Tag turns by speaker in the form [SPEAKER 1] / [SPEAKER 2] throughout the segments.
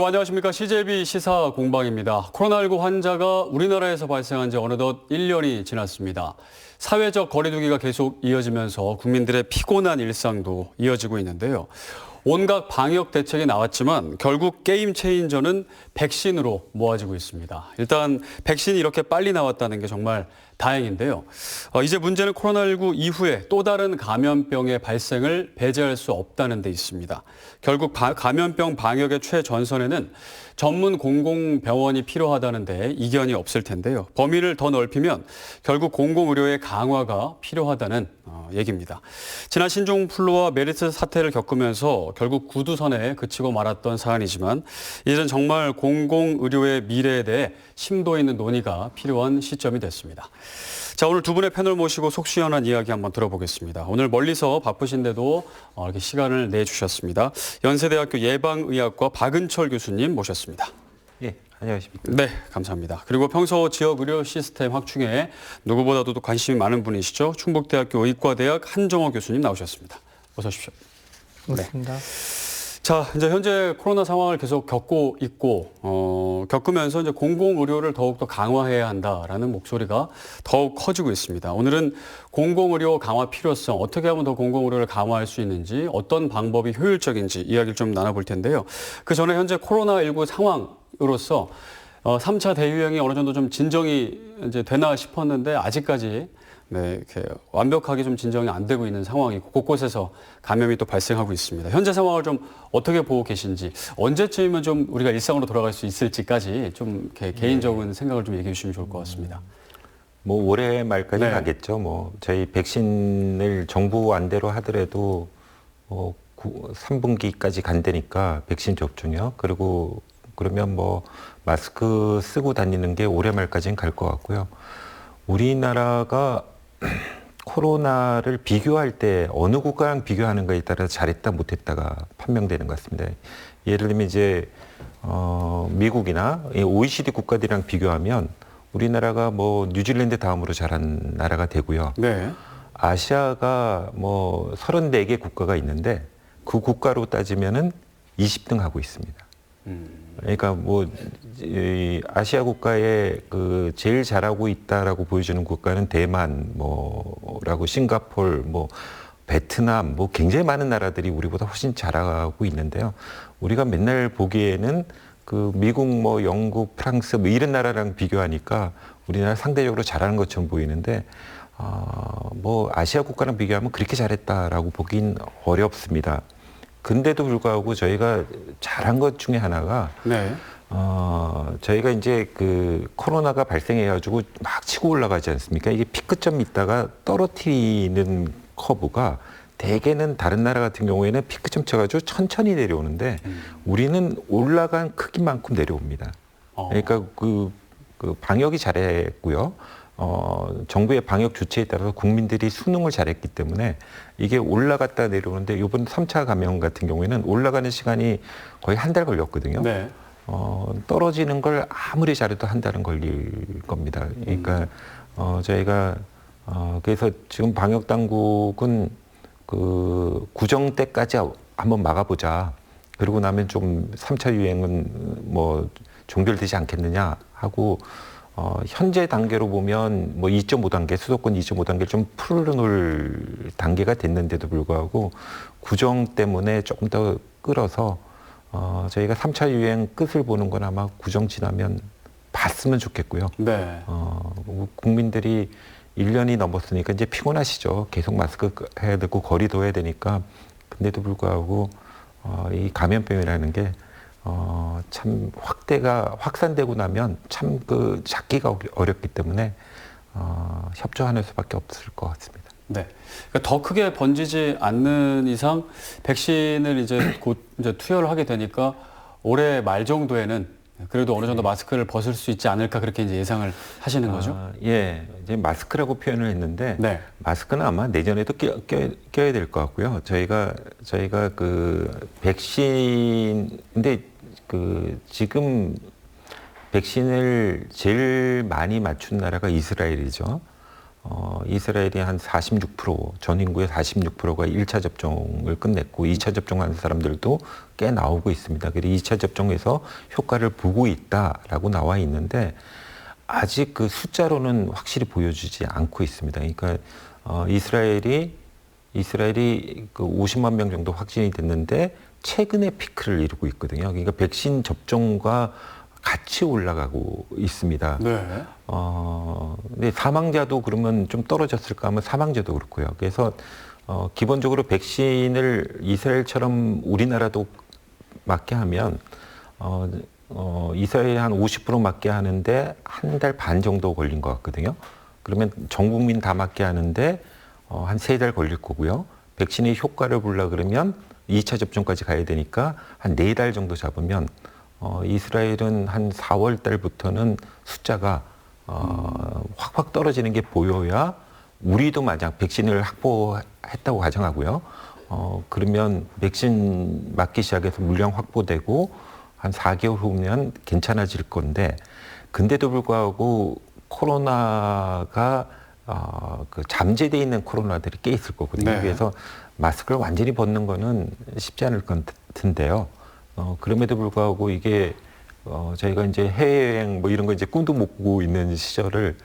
[SPEAKER 1] 안녕하십니까. CJB 시사 공방입니다. 코로나19 환자가 우리나라에서 발생한 지 어느덧 1년이 지났습니다. 사회적 거리두기가 계속 이어지면서 국민들의 피곤한 일상도 이어지고 있는데요. 온갖 방역 대책이 나왔지만 결국 게임 체인저는 백신으로 모아지고 있습니다. 일단 백신이 이렇게 빨리 나왔다는 게 정말 다행인데요. 이제 문제는 코로나19 이후에 또 다른 감염병의 발생을 배제할 수 없다는 데 있습니다. 결국 감염병 방역의 최전선에는 전문 공공병원이 필요하다는데 이견이 없을 텐데요. 범위를 더 넓히면 결국 공공의료의 강화가 필요하다는 얘기입니다. 지난 신종플루와 메르스 사태를 겪으면서 결국 구두선에 그치고 말았던 사안이지만 이제는 정말 공공의료의 미래에 대해 심도 있는 논의가 필요한 시점이 됐습니다. 자, 오늘 두 분의 패널 모시고 속 시원한 이야기 한번 들어보겠습니다. 오늘 멀리서 바쁘신데도 이렇게 시간을 내주셨습니다. 연세대학교 예방의학과 박은철 교수님 모셨습니다.
[SPEAKER 2] 예, 안녕하십니까.
[SPEAKER 1] 네, 감사합니다. 그리고 평소 지역 의료 시스템 확충에 누구보다도 관심이 많은 분이시죠. 충북대학교 의과대학 한정호 교수님 나오셨습니다. 어서 오십시오.
[SPEAKER 3] 그렇습니다.
[SPEAKER 1] 네. 자, 이제 현재 코로나 상황을 계속 겪고 있고, 겪으면서 이제 공공의료를 더욱더 강화해야 한다라는 목소리가 더욱 커지고 있습니다. 오늘은 공공의료 강화 필요성, 어떻게 하면 더 공공의료를 강화할 수 있는지, 어떤 방법이 효율적인지 이야기를 좀 나눠볼 텐데요. 그 전에 현재 코로나19 상황으로서 3차 대유행이 어느 정도 좀 진정이 이제 되나 싶었는데 아직까지 이렇게 완벽하게 좀 진정이 안 되고 있는 상황이고 곳곳에서 감염이 또 발생하고 있습니다. 현재 상황을 좀 어떻게 보고 계신지, 언제쯤이면 좀 우리가 일상으로 돌아갈 수 있을지까지 좀 이렇게 개인적인 생각을 좀 얘기해 주시면 좋을 것 같습니다.
[SPEAKER 2] 뭐 올해 말까지 가겠죠. 뭐 저희 백신을 정부 안대로 하더라도 3분기까지 간다니까 백신 접종이요. 그리고 그러면 뭐 마스크 쓰고 다니는 게 올해 말까지는 갈 것 같고요. 우리나라가 코로나를 비교할 때 어느 국가랑 비교하는가에 따라 잘했다 못했다가 판명되는 것 같습니다. 예를 들면 이제 미국이나 OECD 국가들이랑 비교하면 우리나라가 뭐 뉴질랜드 다음으로 잘한 나라가 되고요.
[SPEAKER 1] 네.
[SPEAKER 2] 아시아가 뭐 34개 국가가 있는데 그 국가로 따지면은 20등 하고 있습니다. 그러니까 뭐 아시아 국가에 그 제일 잘하고 있다라고 보여주는 국가는 대만, 뭐라고 싱가폴, 뭐 베트남, 뭐 굉장히 많은 나라들이 우리보다 훨씬 잘하고 있는데요. 우리가 맨날 보기에는 그 미국, 뭐 영국, 프랑스 뭐 이런 나라랑 비교하니까 우리나라 상대적으로 잘하는 것처럼 보이는데 뭐 아시아 국가랑 비교하면 그렇게 잘했다라고 보긴 어렵습니다. 근데도 불구하고 저희가 잘한 것 중에 하나가 저희가 이제 그 코로나가 발생해가지고 막 치고 올라가지 않습니까? 이게 피크점이 있다가 떨어뜨리는 커브가 대개는 다른 나라 같은 경우에는 피크점 쳐가지고 천천히 내려오는데 우리는 올라간 크기만큼 내려옵니다. 그러니까 그 방역이 잘했고요. 정부의 방역 조치에 따라서 국민들이 수능을 잘했기 때문에 이게 올라갔다 내려오는데 이번 3차 감염 같은 경우에는 올라가는 시간이 거의 한 달 걸렸거든요.
[SPEAKER 1] 네.
[SPEAKER 2] 떨어지는 걸 아무리 잘해도 한 달은 걸릴 겁니다. 그러니까 저희가 그래서 지금 방역 당국은 그 구정 때까지 한번 막아보자. 그러고 나면 좀 3차 유행은 뭐 종결되지 않겠느냐 하고 현재 단계로 보면 뭐 2.5단계, 수도권 2.5단계를 좀 풀어놓을 단계가 됐는데도 불구하고 구정 때문에 조금 더 끌어서 저희가 3차 유행 끝을 보는 건 아마 구정 지나면 봤으면 좋겠고요.
[SPEAKER 1] 네.
[SPEAKER 2] 국민들이 1년이 넘었으니까 이제 피곤하시죠. 계속 마스크 해야 되고 거리 둬야 되니까. 근데도 불구하고 이 감염병이라는 게 참 확산되고 나면 참 그 잡기가 어렵기 때문에 협조하는 수밖에 없을 것 같습니다.
[SPEAKER 1] 네. 그러니까 더 크게 번지지 않는 이상 백신을 이제 곧 이제 투여를 하게 되니까 올해 말 정도에는 그래도 어느 정도 마스크를 벗을 수 있지 않을까 그렇게 이제 예상을 하시는 거죠?
[SPEAKER 2] 예, 이제 마스크라고 표현을 했는데 마스크는 아마 내년에도 껴야 될 것 같고요. 저희가 그 백신인데 그 지금 백신을 제일 많이 맞춘 나라가 이스라엘이죠. 이스라엘이 한 46%, 전 인구의 46%가 1차 접종을 끝냈고 2차 접종하는 사람들도 꽤 나오고 있습니다. 그리고 2차 접종에서 효과를 보고 있다라고 나와 있는데 아직 그 숫자로는 확실히 보여주지 않고 있습니다. 그러니까 이스라엘이 그 50만 명 정도 확진이 됐는데 최근에 피크를 이루고 있거든요. 그러니까 백신 접종과 같이 올라가고 있습니다.
[SPEAKER 1] 네.
[SPEAKER 2] 근데 사망자도 그러면 좀 떨어졌을까 하면 사망자도 그렇고요. 그래서 기본적으로 백신을 이스라엘처럼 우리나라도 맞게 하면 이스라엘이 한 50% 맞게 하는데 한 달 반 정도 걸린 것 같거든요. 그러면 전 국민 다 맞게 하는데 한 3달 걸릴 거고요. 백신의 효과를 보려 그러면 2차 접종까지 가야 되니까 한 4달 정도 잡으면 이스라엘은 한 4월 달부터는 숫자가 확확 떨어지는 게 보여야 우리도 만약 백신을 확보했다고 가정하고요. 그러면 백신 맞기 시작해서 물량 확보되고 한 4개월 후면 괜찮아질 건데 근데도 불구하고 코로나가 그 잠재돼 있는 코로나들이 꽤 있을 거거든요.
[SPEAKER 1] 네.
[SPEAKER 2] 그래서 마스크를 완전히 벗는 거는 쉽지 않을 것 같은데요. 그럼에도 불구하고 이게 저희가 이제 해외여행 뭐 이런 거 이제 꿈도 못 꾸고 있는 시절을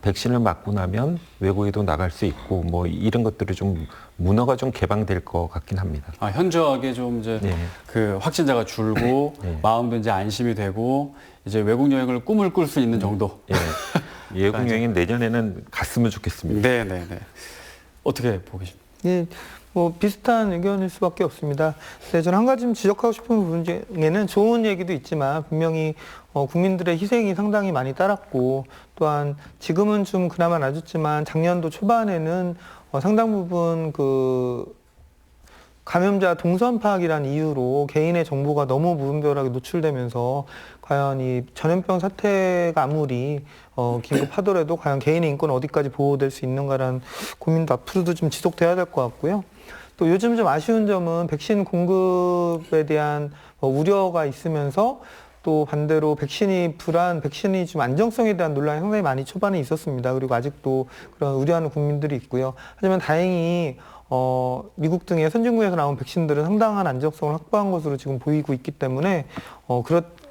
[SPEAKER 2] 백신을 맞고 나면 외국에도 나갈 수 있고 뭐 이런 것들이 좀 문화가 좀 개방될 것 같긴 합니다.
[SPEAKER 1] 현저하게 좀 이제
[SPEAKER 2] 네.
[SPEAKER 1] 그 확진자가 줄고
[SPEAKER 2] 네.
[SPEAKER 1] 마음도 이제 안심이 되고 이제 외국 여행을 꿈을 꿀 수 있는 정도.
[SPEAKER 2] 예. 외국 여행은 내년에는 갔으면 좋겠습니다.
[SPEAKER 1] 네. 어떻게 보고 계십니까?
[SPEAKER 3] 예, 뭐 비슷한 의견일 수밖에 없습니다. 네, 저는 한 가지 좀 지적하고 싶은 부분 중에는 좋은 얘기도 있지만 분명히 국민들의 희생이 상당히 많이 따랐고 또한 지금은 좀 그나마 낮았지만 작년도 초반에는 상당 부분 그 감염자 동선 파악이라는 이유로 개인의 정보가 너무 무분별하게 노출되면서 과연 이 전염병 사태가 아무리 긴급하더라도 과연 개인의 인권은 어디까지 보호될 수 있는가라는 고민도 앞으로도 좀 지속돼야 될 것 같고요. 또 요즘 좀 아쉬운 점은 백신 공급에 대한 우려가 있으면서 또 반대로 백신이 좀 안정성에 대한 논란이 상당히 많이 초반에 있었습니다. 그리고 아직도 그런 우려하는 국민들이 있고요. 하지만 다행히 미국 등의 선진국에서 나온 백신들은 상당한 안정성을 확보한 것으로 지금 보이고 있기 때문에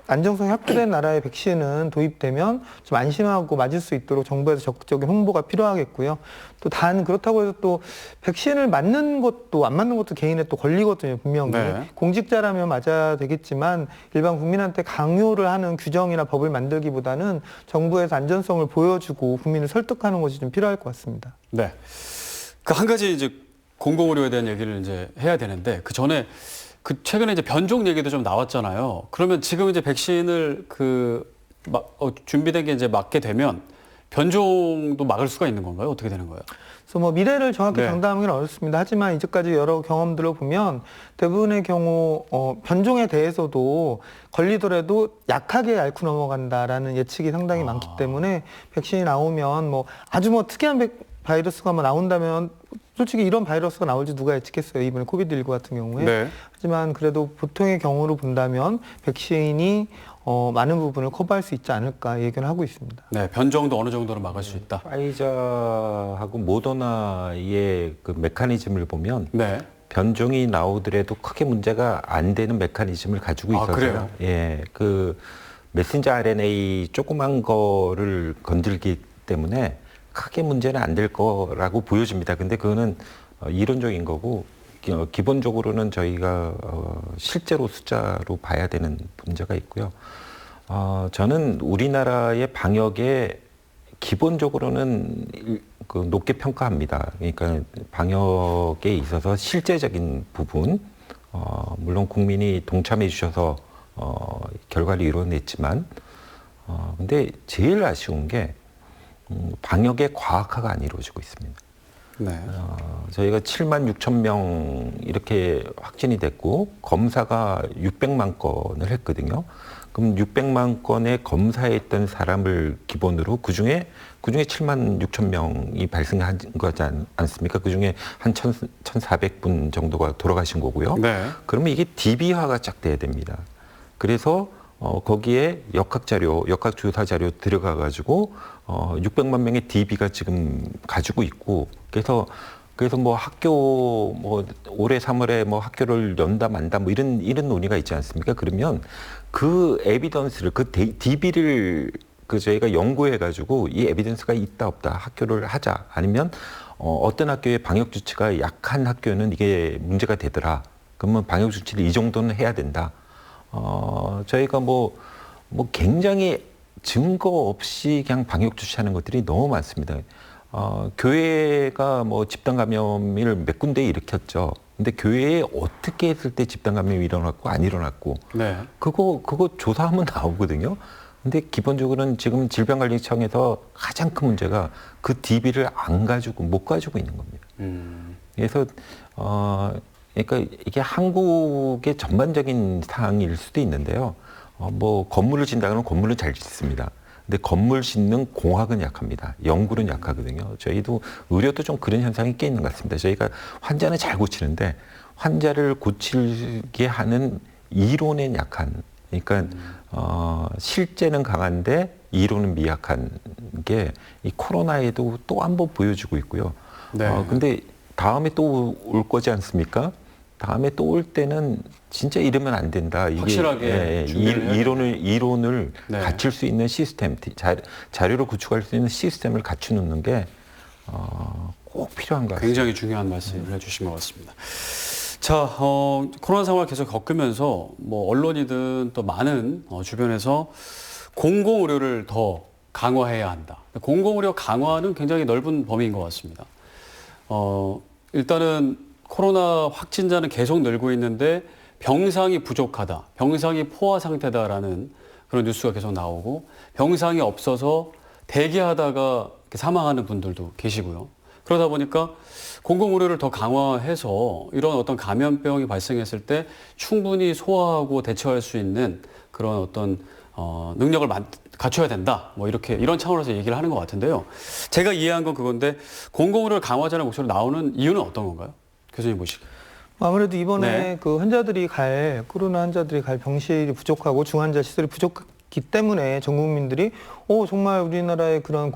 [SPEAKER 3] 안정성이 확보된 나라의 백신은 도입되면 좀 안심하고 맞을 수 있도록 정부에서 적극적인 홍보가 필요하겠고요. 또 그렇다고 해서 또 백신을 맞는 것도 안 맞는 것도 개인의 또 권리거든요, 분명히.
[SPEAKER 1] 네.
[SPEAKER 3] 공직자라면 맞아야 되겠지만 일반 국민한테 강요를 하는 규정이나 법을 만들기보다는 정부에서 안전성을 보여주고 국민을 설득하는 것이 좀 필요할 것 같습니다.
[SPEAKER 1] 네. 그 한 가지 이제 공공의료에 대한 얘기를 이제 해야 되는데 그 전에 최근에 이제 변종 얘기도 좀 나왔잖아요. 그러면 지금 이제 백신을 준비된 게 이제 맞게 되면 변종도 막을 수가 있는 건가요? 어떻게 되는 거예요?
[SPEAKER 3] 그래서 뭐 미래를 정확히
[SPEAKER 1] 네.
[SPEAKER 3] 장담하기는 어렵습니다. 하지만 이제까지 여러 경험들을 보면 대부분의 경우 변종에 대해서도 걸리더라도 약하게 앓고 넘어간다라는 예측이 상당히 많기 때문에 백신이 나오면 아주 특이한 바이러스가 나온다면 솔직히 이런 바이러스가 나올지 누가 예측했어요. 이번에 코비드19 같은 경우에.
[SPEAKER 1] 네.
[SPEAKER 3] 하지만 그래도 보통의 경우로 본다면 백신이 많은 부분을 커버할 수 있지 않을까 얘기를 하고 있습니다.
[SPEAKER 1] 네, 변종도 어느 정도로 막을 수 있다.
[SPEAKER 2] 파이자하고 모더나의 그 메커니즘을 보면
[SPEAKER 1] 네.
[SPEAKER 2] 변종이 나오더라도 크게 문제가 안 되는 메커니즘을 가지고 있어서요.
[SPEAKER 1] 그래요?
[SPEAKER 2] 예, 그 메신저 RNA 조그만 거를 건들기 때문에 크게 문제는 안 될 거라고 보여집니다. 근데 그거는 이론적인 거고 기본적으로는 저희가 실제로 숫자로 봐야 되는 문제가 있고요. 저는 우리나라의 방역에 기본적으로는 높게 평가합니다. 그러니까 방역에 있어서 실제적인 부분, 물론 국민이 동참해 주셔서 결과를 이뤄냈지만, 근데 제일 아쉬운 게 방역의 과학화가 안 이루어지고 있습니다.
[SPEAKER 1] 네.
[SPEAKER 2] 저희가 7만 6천 명 이렇게 확진이 됐고 검사가 600만 건을 했거든요. 그럼 600만 건의 검사했던 사람을 기본으로 그중에 7만 6천 명이 발생한 거지 않습니까? 그중에 한 1,400분 정도가 돌아가신 거고요.
[SPEAKER 1] 네.
[SPEAKER 2] 그러면 이게 DB화가 쫙 돼야 됩니다. 그래서 거기에 역학조사 자료 들어가가지고 600만 명의 DB가 지금 가지고 있고 그래서 뭐 학교 뭐 올해 3월에 뭐 학교를 연다 만다 뭐 이런 논의가 있지 않습니까? 그러면 그 에비던스를 그 DB를 저희가 연구해가지고 이 에비던스가 있다 없다 학교를 하자 아니면 어떤 학교의 방역 조치가 약한 학교는 이게 문제가 되더라. 그러면 방역 조치를 이 정도는 해야 된다. 저희가 뭐 굉장히 증거 없이 그냥 방역 조치하는 것들이 너무 많습니다. 교회가 뭐 집단 감염을 몇 군데 일으켰죠. 근데 교회에 어떻게 했을 때 집단 감염이 일어났고 안 일어났고
[SPEAKER 1] 네.
[SPEAKER 2] 그거 조사하면 나오거든요. 근데 기본적으로는 지금 질병관리청에서 가장 큰 문제가 그 DB를 못 가지고 있는 겁니다. 그래서 그러니까 이게 한국의 전반적인 사항일 수도 있는데요. 뭐 건물을 짓는다면 건물은 잘 짓습니다. 근데 건물 짓는 공학은 약합니다. 연구는 약하거든요. 저희도 의료도 좀 그런 현상이 꽤 있는 것 같습니다. 저희가 환자는 잘 고치는데 환자를 고치게 하는 이론엔 약한. 그러니까 실제는 강한데 이론은 미약한 게 이 코로나에도 또 한 번 보여주고 있고요.
[SPEAKER 1] 네.
[SPEAKER 2] 근데 다음에 또 올 거지 않습니까? 다음에 또 올 때는 진짜 이러면 안 된다. 이게
[SPEAKER 1] 확실하게
[SPEAKER 2] 이론을
[SPEAKER 1] 네.
[SPEAKER 2] 갖출 수 있는 시스템, 자료를 구축할 수 있는 시스템을 갖추는 게 꼭 필요한 것 같습니다.
[SPEAKER 1] 굉장히 중요한 말씀을 해주신 것 같습니다. 자, 코로나 상황을 계속 겪으면서 뭐 언론이든 또 많은 주변에서 공공의료를 더 강화해야 한다. 공공의료 강화는 굉장히 넓은 범위인 것 같습니다. 일단은 코로나 확진자는 계속 늘고 있는데 병상이 부족하다, 병상이 포화 상태다라는 그런 뉴스가 계속 나오고 병상이 없어서 대기하다가 사망하는 분들도 계시고요. 그러다 보니까 공공의료를 더 강화해서 이런 어떤 감염병이 발생했을 때 충분히 소화하고 대처할 수 있는 그런 어떤 능력을 갖춰야 된다. 뭐 이런 차원에서 얘기를 하는 것 같은데요. 제가 이해한 건 그건데 공공의료를 강화하자는 목소리 나오는 이유는 어떤 건가요? 교수님 보시기에.
[SPEAKER 3] 아무래도 이번에
[SPEAKER 1] 네.
[SPEAKER 3] 그 코로나 환자들이 갈 병실이 부족하고 중환자 시설이 부족했기 때문에 전 국민들이 정말 우리나라의 그런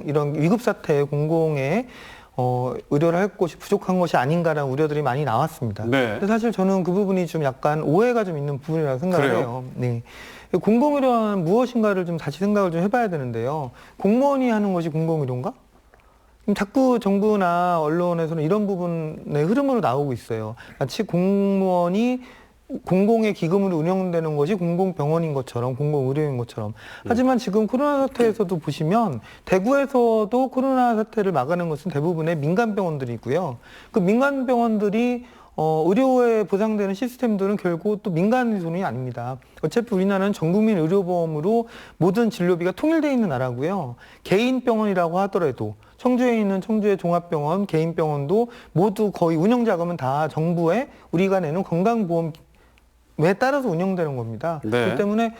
[SPEAKER 3] 이런 위급 사태에 공공의 의료를 할 곳이 부족한 것이 아닌가라는 우려들이 많이 나왔습니다.
[SPEAKER 1] 네.
[SPEAKER 3] 근데 사실 저는 그 부분이 좀 약간 오해가 좀 있는 부분이라고 생각을
[SPEAKER 1] 그래요?
[SPEAKER 3] 해요. 네. 공공의료는 무엇인가를 좀 다시 생각을 좀 해봐야 되는데요. 공무원이 하는 것이 공공의료인가? 자꾸 정부나 언론에서는 이런 부분의 흐름으로 나오고 있어요. 마치 공무원이 공공의 기금으로 운영되는 것이 공공병원인 것처럼, 공공의료인 것처럼. 하지만 지금 코로나 사태에서도 보시면 대구에서도 코로나 사태를 막아낸 것은 대부분의 민간병원들이고요. 그 민간병원들이 의료에 보상되는 시스템들은 결국 또 민간의 손이 아닙니다. 어차피 우리나라는 전국민 의료보험으로 모든 진료비가 통일되어 있는 나라고요. 개인 병원이라고 하더라도 청주에 있는 청주의 종합병원, 개인병원도 모두 거의 운영 자금은 다 정부에 우리가 내는 건강보험에 따라서 운영되는 겁니다.
[SPEAKER 1] 네.
[SPEAKER 3] 그렇기 때문에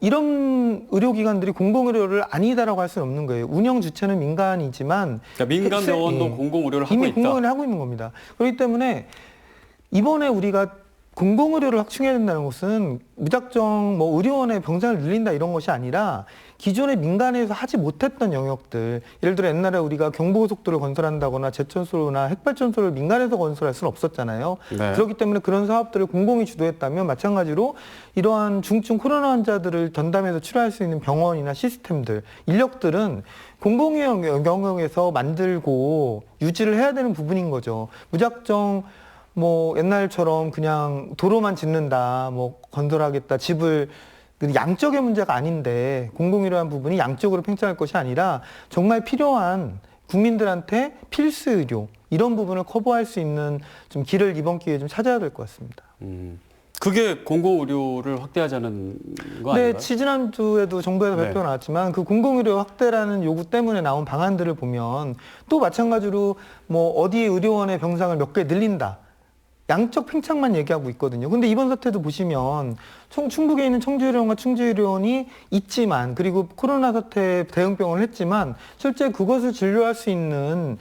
[SPEAKER 3] 이런 의료기관들이 공공의료를 아니다라고 할 수는 없는 거예요. 운영 주체는 민간이지만
[SPEAKER 1] 그러니까 민간 병원도 공공의료를 하고
[SPEAKER 3] 이미
[SPEAKER 1] 있다.
[SPEAKER 3] 공공의료를 하고 있는 겁니다. 그렇기 때문에 이번에 우리가 공공의료를 확충해야 된다는 것은 무작정 뭐 의료원의 병상을 늘린다 이런 것이 아니라 기존의 민간에서 하지 못했던 영역들, 예를 들어 옛날에 우리가 경부고속도로를 건설한다거나 제천소나 핵발전소를 민간에서 건설할 수는 없었잖아요.
[SPEAKER 1] 네.
[SPEAKER 3] 그렇기 때문에 그런 사업들을 공공이 주도했다면 마찬가지로 이러한 중증 코로나 환자들을 전담해서 치료할 수 있는 병원이나 시스템들, 인력들은 공공의 영역에서 만들고 유지를 해야 되는 부분인 거죠. 무작정 뭐 옛날처럼 그냥 도로만 짓는다, 뭐 건설하겠다, 집을 양적의 문제가 아닌데 공공의료한 부분이 양적으로 팽창할 것이 아니라 정말 필요한 국민들한테 필수 의료 이런 부분을 커버할 수 있는 좀 길을 이번 기회에 좀 찾아야 될 것 같습니다.
[SPEAKER 1] 그게 공공의료를 확대하자는 거
[SPEAKER 3] 네,
[SPEAKER 1] 아닌가요?
[SPEAKER 3] 지난주에도 정부에서
[SPEAKER 1] 네.
[SPEAKER 3] 발표가 나왔지만 그 공공의료 확대라는 요구 때문에 나온 방안들을 보면 또 마찬가지로 뭐 어디 의료원의 병상을 몇 개 늘린다. 양적 팽창만 얘기하고 있거든요. 근데 이번 사태도 보시면 충북에 있는 청주의료원과 충주의료원이 있지만, 그리고 코로나 사태 대응병원을 했지만 실제 그거를 진료할 수 있는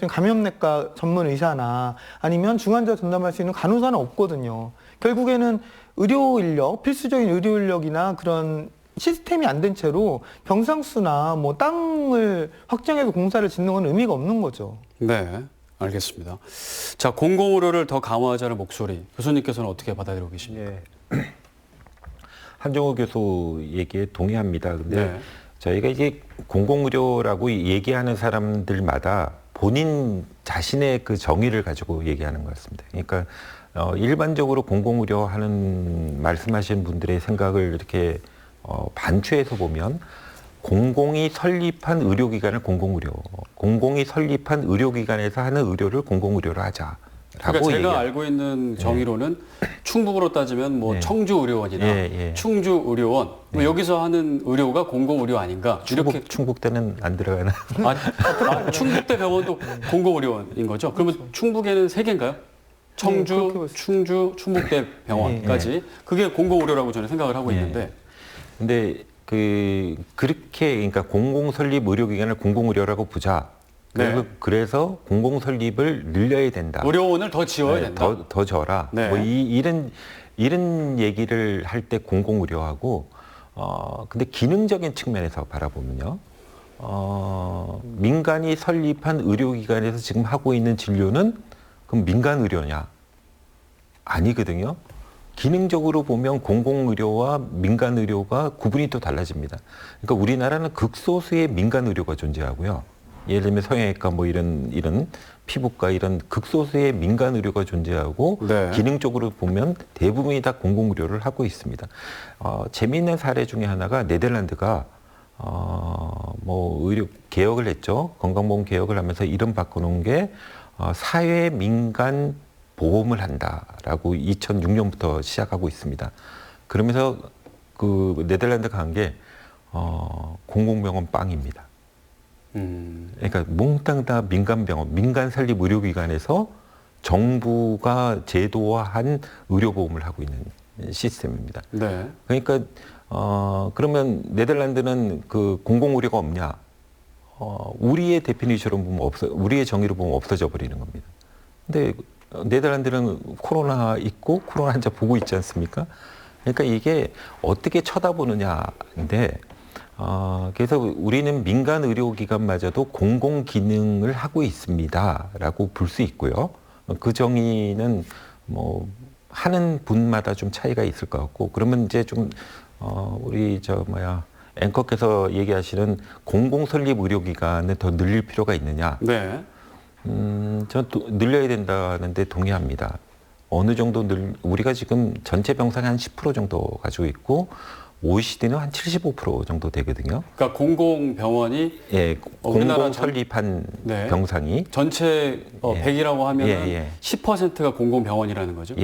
[SPEAKER 3] 감염내과 전문 의사나 아니면 중환자 전담할 수 있는 간호사는 없거든요. 결국에는 의료 인력, 필수적인 의료 인력이나 그런 시스템이 안 된 채로 병상수나 뭐 땅을 확장해서 공사를 짓는 건 의미가 없는 거죠.
[SPEAKER 1] 네, 알겠습니다. 자, 공공의료를 더 강화하자는 목소리, 교수님께서는 어떻게 받아들이고 계십니까?
[SPEAKER 2] 예. 한종호 교수 얘기에 동의합니다. 근데
[SPEAKER 1] 네.
[SPEAKER 2] 저희가 이제 공공의료라고 얘기하는 사람들마다 본인 자신의 그 정의를 가지고 얘기하는 것 같습니다. 그러니까 일반적으로 공공의료 하는 말씀하시는 분들의 생각을 이렇게 반추해서 보면 공공이 설립한 의료기관을 공공의료, 공공이 설립한 의료기관에서 하는 의료를 공공의료로 하자.
[SPEAKER 1] 그러니까 제가 알고 있는 정의로는 충북으로 따지면 뭐
[SPEAKER 2] 네.
[SPEAKER 1] 청주의료원이나 충주의료원 뭐 여기서 하는 의료가 공공의료 아닌가? 이렇게
[SPEAKER 2] 충북대는 안 들어가나?
[SPEAKER 1] 충북대 병원도 공공의료원인 거죠? 그러면 충북에는 3개인가요? 청주, 충주, 충북대 병원까지 그게 공공의료라고 저는 생각을 하고 있는데.
[SPEAKER 2] 근데 그렇게 그러니까 공공 설립 의료기관을 공공의료라고 보자. 그래서 공공 설립을 늘려야 된다.
[SPEAKER 1] 의료원을 더 지어야 된다.
[SPEAKER 2] 더 져라.
[SPEAKER 1] 네.
[SPEAKER 2] 뭐 이런 얘기를 할 때 공공의료하고 근데 기능적인 측면에서 바라보면요. 민간이 설립한 의료기관에서 지금 하고 있는 진료는 그럼 민간 의료냐? 아니거든요. 기능적으로 보면 공공의료와 민간의료가 구분이 또 달라집니다. 그러니까 우리나라는 극소수의 민간의료가 존재하고요. 예를 들면 성형외과 뭐 이런 피부과 이런 극소수의 민간의료가 존재하고
[SPEAKER 1] 네.
[SPEAKER 2] 기능적으로 보면 대부분이 다 공공의료를 하고 있습니다. 재미있는 사례 중에 하나가 네덜란드가 뭐 의료 개혁을 했죠. 건강보험 개혁을 하면서 이름 바꿔놓은 게 사회 민간 보험을 한다라고 2006년부터 시작하고 있습니다. 그러면서 그 네덜란드가 한 게 공공병원 빵입니다. 그러니까 몽땅 다 민간병원, 민간 설립 의료기관에서 정부가 제도화한 의료보험을 하고 있는 시스템입니다.
[SPEAKER 1] 네.
[SPEAKER 2] 그러니까 그러면 네덜란드는 그 공공의료가 없냐? 우리의 데피니션으로 보면 우리의 정의로 보면 없어져 버리는 겁니다. 근데 네덜란드는 코로나 있고 코로나 환자 보고 있지 않습니까? 그러니까 이게 어떻게 쳐다보느냐인데 그래서 우리는 민간 의료기관마저도 공공 기능을 하고 있습니다라고 볼 수 있고요. 그 정의는 뭐 하는 분마다 좀 차이가 있을 것 같고 그러면 이제 좀 우리 앵커께서 얘기하시는 공공 설립 의료기관을 더 늘릴 필요가 있느냐?
[SPEAKER 1] 네.
[SPEAKER 2] 전 늘려야 된다는데 동의합니다. 어느 정도 우리가 지금 전체 병상의 한 10% 정도 가지고 있고 OECD는 한 75% 정도 되거든요.
[SPEAKER 1] 그러니까 공공병원이
[SPEAKER 2] 공공 설립한 병상이
[SPEAKER 1] 전체 100이라고 하면 10%가 공공병원이라는 거죠.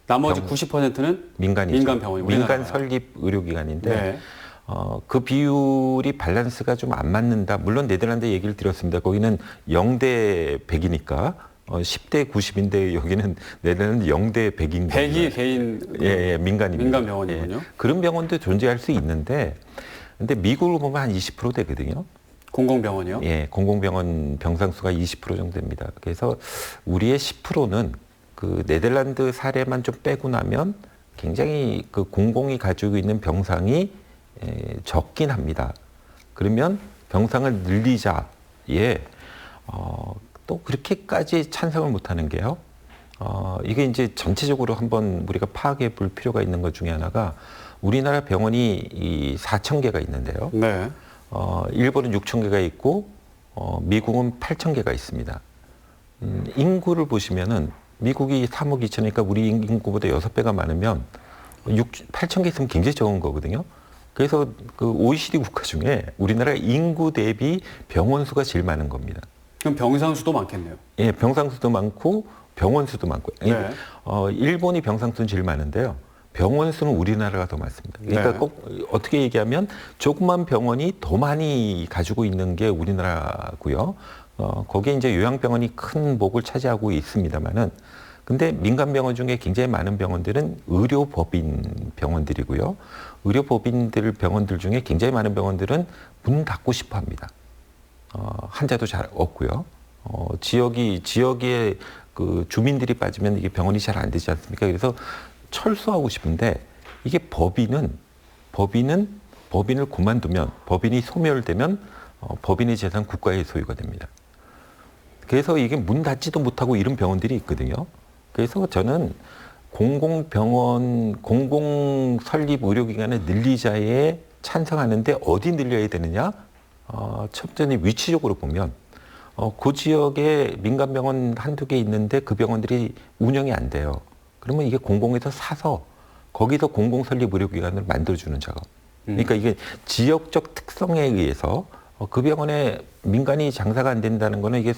[SPEAKER 1] 나머지 90%는 민간 병원이고
[SPEAKER 2] 민간 설립 의료기관인데 그 비율이 밸런스가 좀 안 맞는다. 물론 네덜란드 얘기를 드렸습니다. 거기는 0대 100이니까 10대 90인데 여기는 네덜란드 0대 100인 거예요.
[SPEAKER 1] 100이 개인
[SPEAKER 2] 민간입니다.
[SPEAKER 1] 민간 병원이군요.
[SPEAKER 2] 그런 병원도 존재할 수 있는데 근데 미국을 보면 한 20% 되거든요.
[SPEAKER 1] 공공병원이요?
[SPEAKER 2] 공공병원 병상수가 20% 정도 됩니다. 그래서 우리의 10%는 그 네덜란드 사례만 좀 빼고 나면 굉장히 그 공공이 가지고 있는 병상이 적긴 합니다. 그러면 병상을 늘리자. 또 그렇게까지 찬성을 못하는 게요. 이게 이제 전체적으로 한번 우리가 파악해 볼 필요가 있는 것 중에 하나가 우리나라 병원이 4,000개가 있는데요.
[SPEAKER 1] 네.
[SPEAKER 2] 일본은 6,000개가 있고 미국은 8,000개가 있습니다. 인구를 보시면은 미국이 3억 2천이니까 우리 인구보다 6배가 많으면 8,000개 있으면 굉장히 적은 거거든요. 그래서 그 OECD 국가 중에 우리나라 인구 대비 병원 수가 제일 많은 겁니다.
[SPEAKER 1] 그럼 병상 수도 많겠네요.
[SPEAKER 2] 병상 수도 많고 병원 수도 많고. 일본이 병상 수는 제일 많은데요. 병원 수는 우리나라가 더 많습니다. 그러니까 꼭 어떻게 얘기하면 조그만 병원이 더 많이 가지고 있는 게 우리나라고요. 거기에 이제 요양병원이 큰 목을 차지하고 있습니다만은 근데 민간 병원 중에 굉장히 많은 병원들은 의료법인 병원들이고요. 의료법인들 병원들 중에 굉장히 많은 병원들은 문 닫고 싶어 합니다. 환자도 잘 없고요. 지역에 그 주민들이 빠지면 이게 병원이 잘 안 되지 않습니까? 그래서 철수하고 싶은데 이게 법인을 그만두면 법인이 소멸되면 법인의 재산 국가의 소유가 됩니다. 그래서 이게 문 닫지도 못하고 이런 병원들이 있거든요. 그래서 저는 공공병원, 공공 설립 의료기관을 늘리자에 찬성하는데 어디 늘려야 되느냐? 첫째는 위치적으로 보면 그 지역에 민간병원 한두 개 있는데 그 병원들이 운영이 안 돼요. 그러면 이게 공공에서 사서 거기서 공공설립 의료기관을 만들어주는 작업. 그러니까 이게 지역적 특성에 의해서 그 병원에 민간이 장사가 안 된다는 거는 이게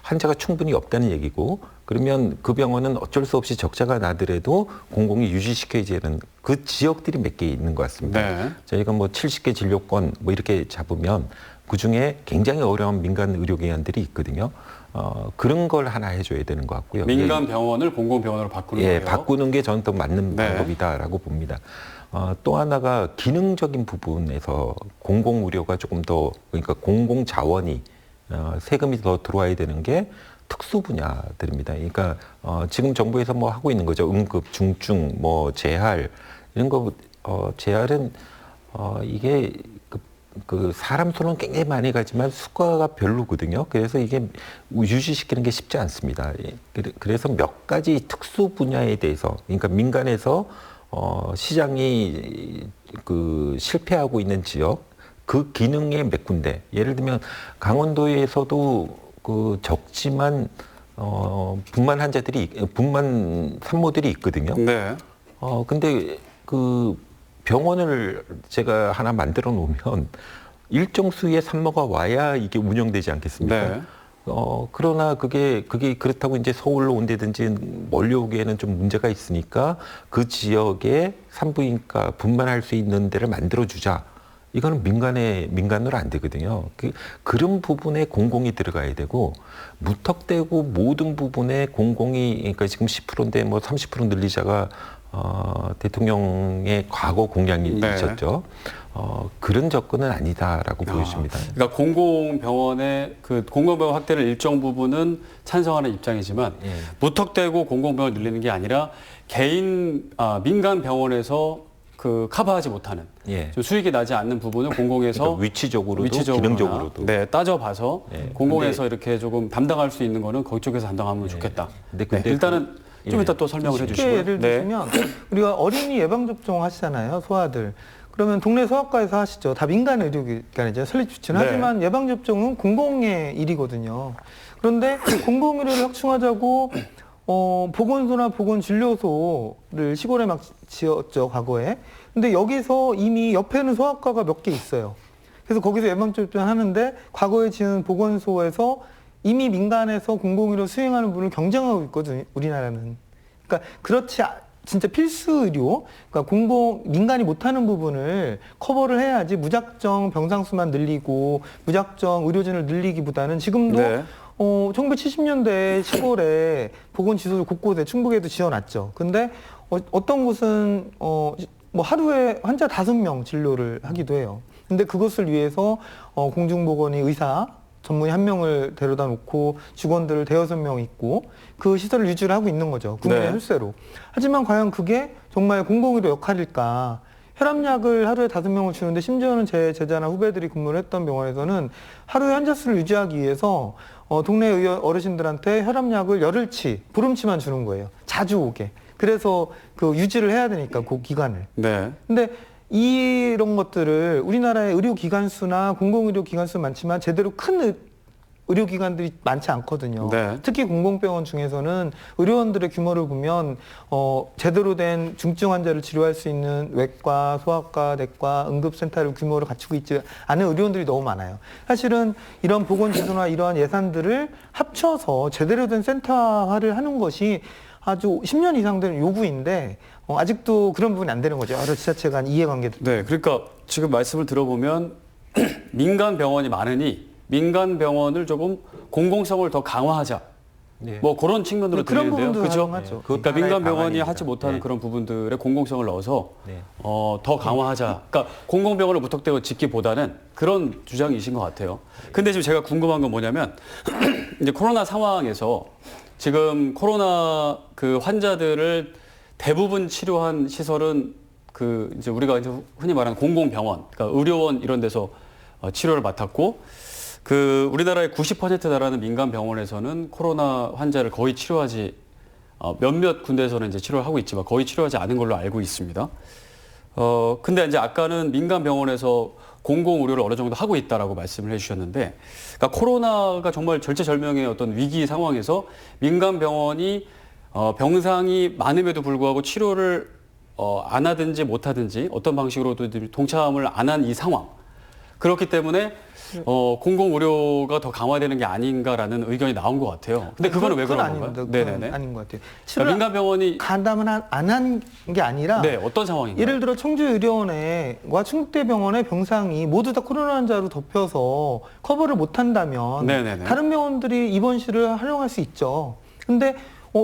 [SPEAKER 2] 환자가 충분히 없다는 얘기고, 그러면 그 병원은 어쩔 수 없이 적자가 나더라도 공공이 유지시켜야 되는 그 지역들이 몇 개 있는 것 같습니다.
[SPEAKER 1] 네.
[SPEAKER 2] 저희가 뭐 70개 진료권 뭐 이렇게 잡으면 그 중에 굉장히 어려운 민간 의료기관들이 있거든요. 그런 걸 하나 해줘야 되는 것 같고요.
[SPEAKER 1] 민간 병원을 공공병원으로 바꾸는 거예요.
[SPEAKER 2] 바꾸는 게 저는 더 맞는
[SPEAKER 1] 네.
[SPEAKER 2] 방법이다라고 봅니다. 또 하나가 기능적인 부분에서 공공의료가 조금 더, 그러니까 공공자원이 세금이 더 들어와야 되는 게 특수 분야들입니다. 그러니까 지금 정부에서 뭐 하고 있는 거죠. 응급, 중증, 뭐 재활 이런 거. 재활은 이게 그 사람 수는 굉장히 많이 가지만 수가가 별로거든요. 그래서 이게 유지시키는 게 쉽지 않습니다. 그래서 몇 가지 특수 분야에 대해서, 그러니까 민간에서 시장이 그 실패하고 있는 지역, 그 기능의 몇 군데, 예를 들면 강원도에서도 그 적지만 분만 산모들이 있거든요.
[SPEAKER 1] 네.
[SPEAKER 2] 근데 그 병원을 제가 하나 만들어 놓으면 일정 수의 산모가 와야 이게 운영되지 않겠습니까?
[SPEAKER 1] 네.
[SPEAKER 2] 그러나 그게 그렇다고 이제 서울로 온다든지 멀리 오기에는 좀 문제가 있으니까 그 지역에 산부인과 분만할 수 있는 데를 만들어 주자. 이거는 민간으로 안 되거든요. 그런 부분에 공공이 들어가야 되고, 무턱대고 모든 부분에 공공이, 그러니까 지금 10%인데 뭐 30% 늘리자가 대통령의 과거 공약이
[SPEAKER 1] 네.
[SPEAKER 2] 있었죠. 그런 접근은 아니다라고 보여집니다.
[SPEAKER 1] 그러니까 공공병원의 그 공공병원 확대를 일정 부분은 찬성하는 입장이지만
[SPEAKER 2] 예.
[SPEAKER 1] 무턱대고 공공병원 늘리는 게 아니라 민간 병원에서 그 커버하지 못하는
[SPEAKER 2] 예.
[SPEAKER 1] 좀 수익이 나지 않는 부분을 공공에서
[SPEAKER 2] 그러니까 위치적으로도
[SPEAKER 1] 위치적으로나,
[SPEAKER 2] 기능적으로도
[SPEAKER 1] 네, 따져봐서
[SPEAKER 2] 예.
[SPEAKER 1] 공공에서 이렇게 조금 담당할 수 있는 거는 그쪽에서 담당하면 좋겠다.
[SPEAKER 2] 근데
[SPEAKER 1] 일단은 좀
[SPEAKER 2] 예.
[SPEAKER 1] 이따 또 설명을
[SPEAKER 3] 쉽게
[SPEAKER 1] 해주시고요.
[SPEAKER 3] 예를 들면 우리가 어린이 예방접종 하시잖아요, 소아들. 그러면 동네 소아과에서 하시죠. 다 민간 의료기관이죠. 설립 주체는.
[SPEAKER 1] 네.
[SPEAKER 3] 하지만 예방접종은 공공의 일이거든요. 그런데 공공의료를 확충하자고 보건소나 보건진료소를 시골에 막 지었죠, 과거에. 근데 여기서 이미 옆에는 소아과가 몇 개 있어요. 그래서 거기서 예방접종 하는데 과거에 지은 보건소에서 이미 민간에서 공공의료 수행하는 분을 경쟁하고 있거든요, 우리나라는. 그러니까 그렇지 진짜 필수 의료, 그러니까 민간이 못하는 부분을 커버를 해야지 무작정 병상수만 늘리고 무작정 의료진을 늘리기보다는 지금도
[SPEAKER 1] 네.
[SPEAKER 3] 1970년대 시골에 보건지소를 곳곳에 충북에도 지어놨죠. 근데 어떤 곳은 뭐 하루에 환자 5명 진료를 하기도 해요. 근데 그것을 위해서 공중보건의 의사 전문의 1명을 데려다 놓고 직원들 5명 있고 그 시설을 유지를 하고 있는 거죠. 국민의
[SPEAKER 1] 네.
[SPEAKER 3] 혈세로. 하지만 과연 그게 정말 공공의료 역할일까? 혈압약을 하루에 5명을 주는데, 심지어는 제 제자나 후배들이 근무를 했던 병원에서는 하루에 환자 수를 유지하기 위해서 동네 어르신들한테 혈압약을 열흘치, 보름치만 주는 거예요. 자주 오게. 그래서 그 유지를 해야 되니까 그 기간을.
[SPEAKER 1] 네.
[SPEAKER 3] 근데 이런 것들을 우리나라의 의료기관 수나 공공의료기관 수는 많지만 제대로 큰 의료기관들이 많지 않거든요.
[SPEAKER 1] 네.
[SPEAKER 3] 특히 공공병원 중에서는 의료원들의 규모를 보면 제대로 된 중증 환자를 치료할 수 있는 외과, 소아과, 내과, 응급센터를 규모를 갖추고 있지 않은 의료원들이 너무 많아요. 사실은 이런 보건지도나 이러한 예산들을 합쳐서 제대로 된 센터화를 하는 것이 아주 10년 이상 된 요구인데 아직도 그런 부분이 안 되는 거죠. 여러 지자체 간 이해관계들.
[SPEAKER 1] 네, 그러니까 지금 말씀을 들어보면 민간 병원이 많으니 민간 병원을 조금 공공성을 더 강화하자.
[SPEAKER 2] 네.
[SPEAKER 1] 뭐 그런 측면으로
[SPEAKER 3] 그런
[SPEAKER 1] 들리는데요.
[SPEAKER 3] 부분도
[SPEAKER 1] 그렇죠?
[SPEAKER 3] 가능하죠.
[SPEAKER 1] 그러니까
[SPEAKER 2] 하나의
[SPEAKER 1] 민간 병원이
[SPEAKER 2] 방안입니다.
[SPEAKER 1] 하지 못하는
[SPEAKER 2] 네.
[SPEAKER 1] 그런 부분들의 공공성을 넣어서
[SPEAKER 2] 네.
[SPEAKER 1] 더 강화하자. 그러니까 공공병원을 무턱대고 짓기보다는 그런 주장이신 것 같아요. 근데 지금 제가 궁금한 건 뭐냐면 이제 코로나 상황에서 지금 코로나 그 환자들을 대부분 치료한 시설은 그 이제 우리가 이제 흔히 말하는 공공병원, 그러니까 의료원 이런 데서 치료를 맡았고 그 우리나라의 90% 달하는 민간 병원에서는 코로나 환자를 거의 치료하지 몇몇 군데에서는 이제 치료를 하고 있지만 거의 치료하지 않은 걸로 알고 있습니다. 근데 이제 아까는 민간 병원에서 공공 의료를 어느 정도 하고 있다라고 말씀을 해주셨는데, 그러니까 코로나가 정말 절체절명의 어떤 위기 상황에서 민간 병원이 병상이 많음에도 불구하고 치료를 안 하든지 못 하든지 어떤 방식으로도 동참을 안 한 이 상황. 그렇기 때문에 공공 의료가 더 강화되는 게 아닌가라는 의견이 나온 것 같아요. 근데 그거는 왜 그런 건가요?
[SPEAKER 3] 아닙니다.
[SPEAKER 1] 네네네.
[SPEAKER 3] 그건 아닌 것 같아요.
[SPEAKER 1] 그러니까 민간 병원이
[SPEAKER 3] 간담을 안 한 게 아니라
[SPEAKER 1] 네 어떤 상황인가요?
[SPEAKER 3] 예를 들어 청주의료원과 충북대병원의 병상이 모두 다 코로나 환자로 덮여서 커버를 못 한다면
[SPEAKER 1] 네네네.
[SPEAKER 3] 다른 병원들이 입원실을 활용할 수 있죠. 근데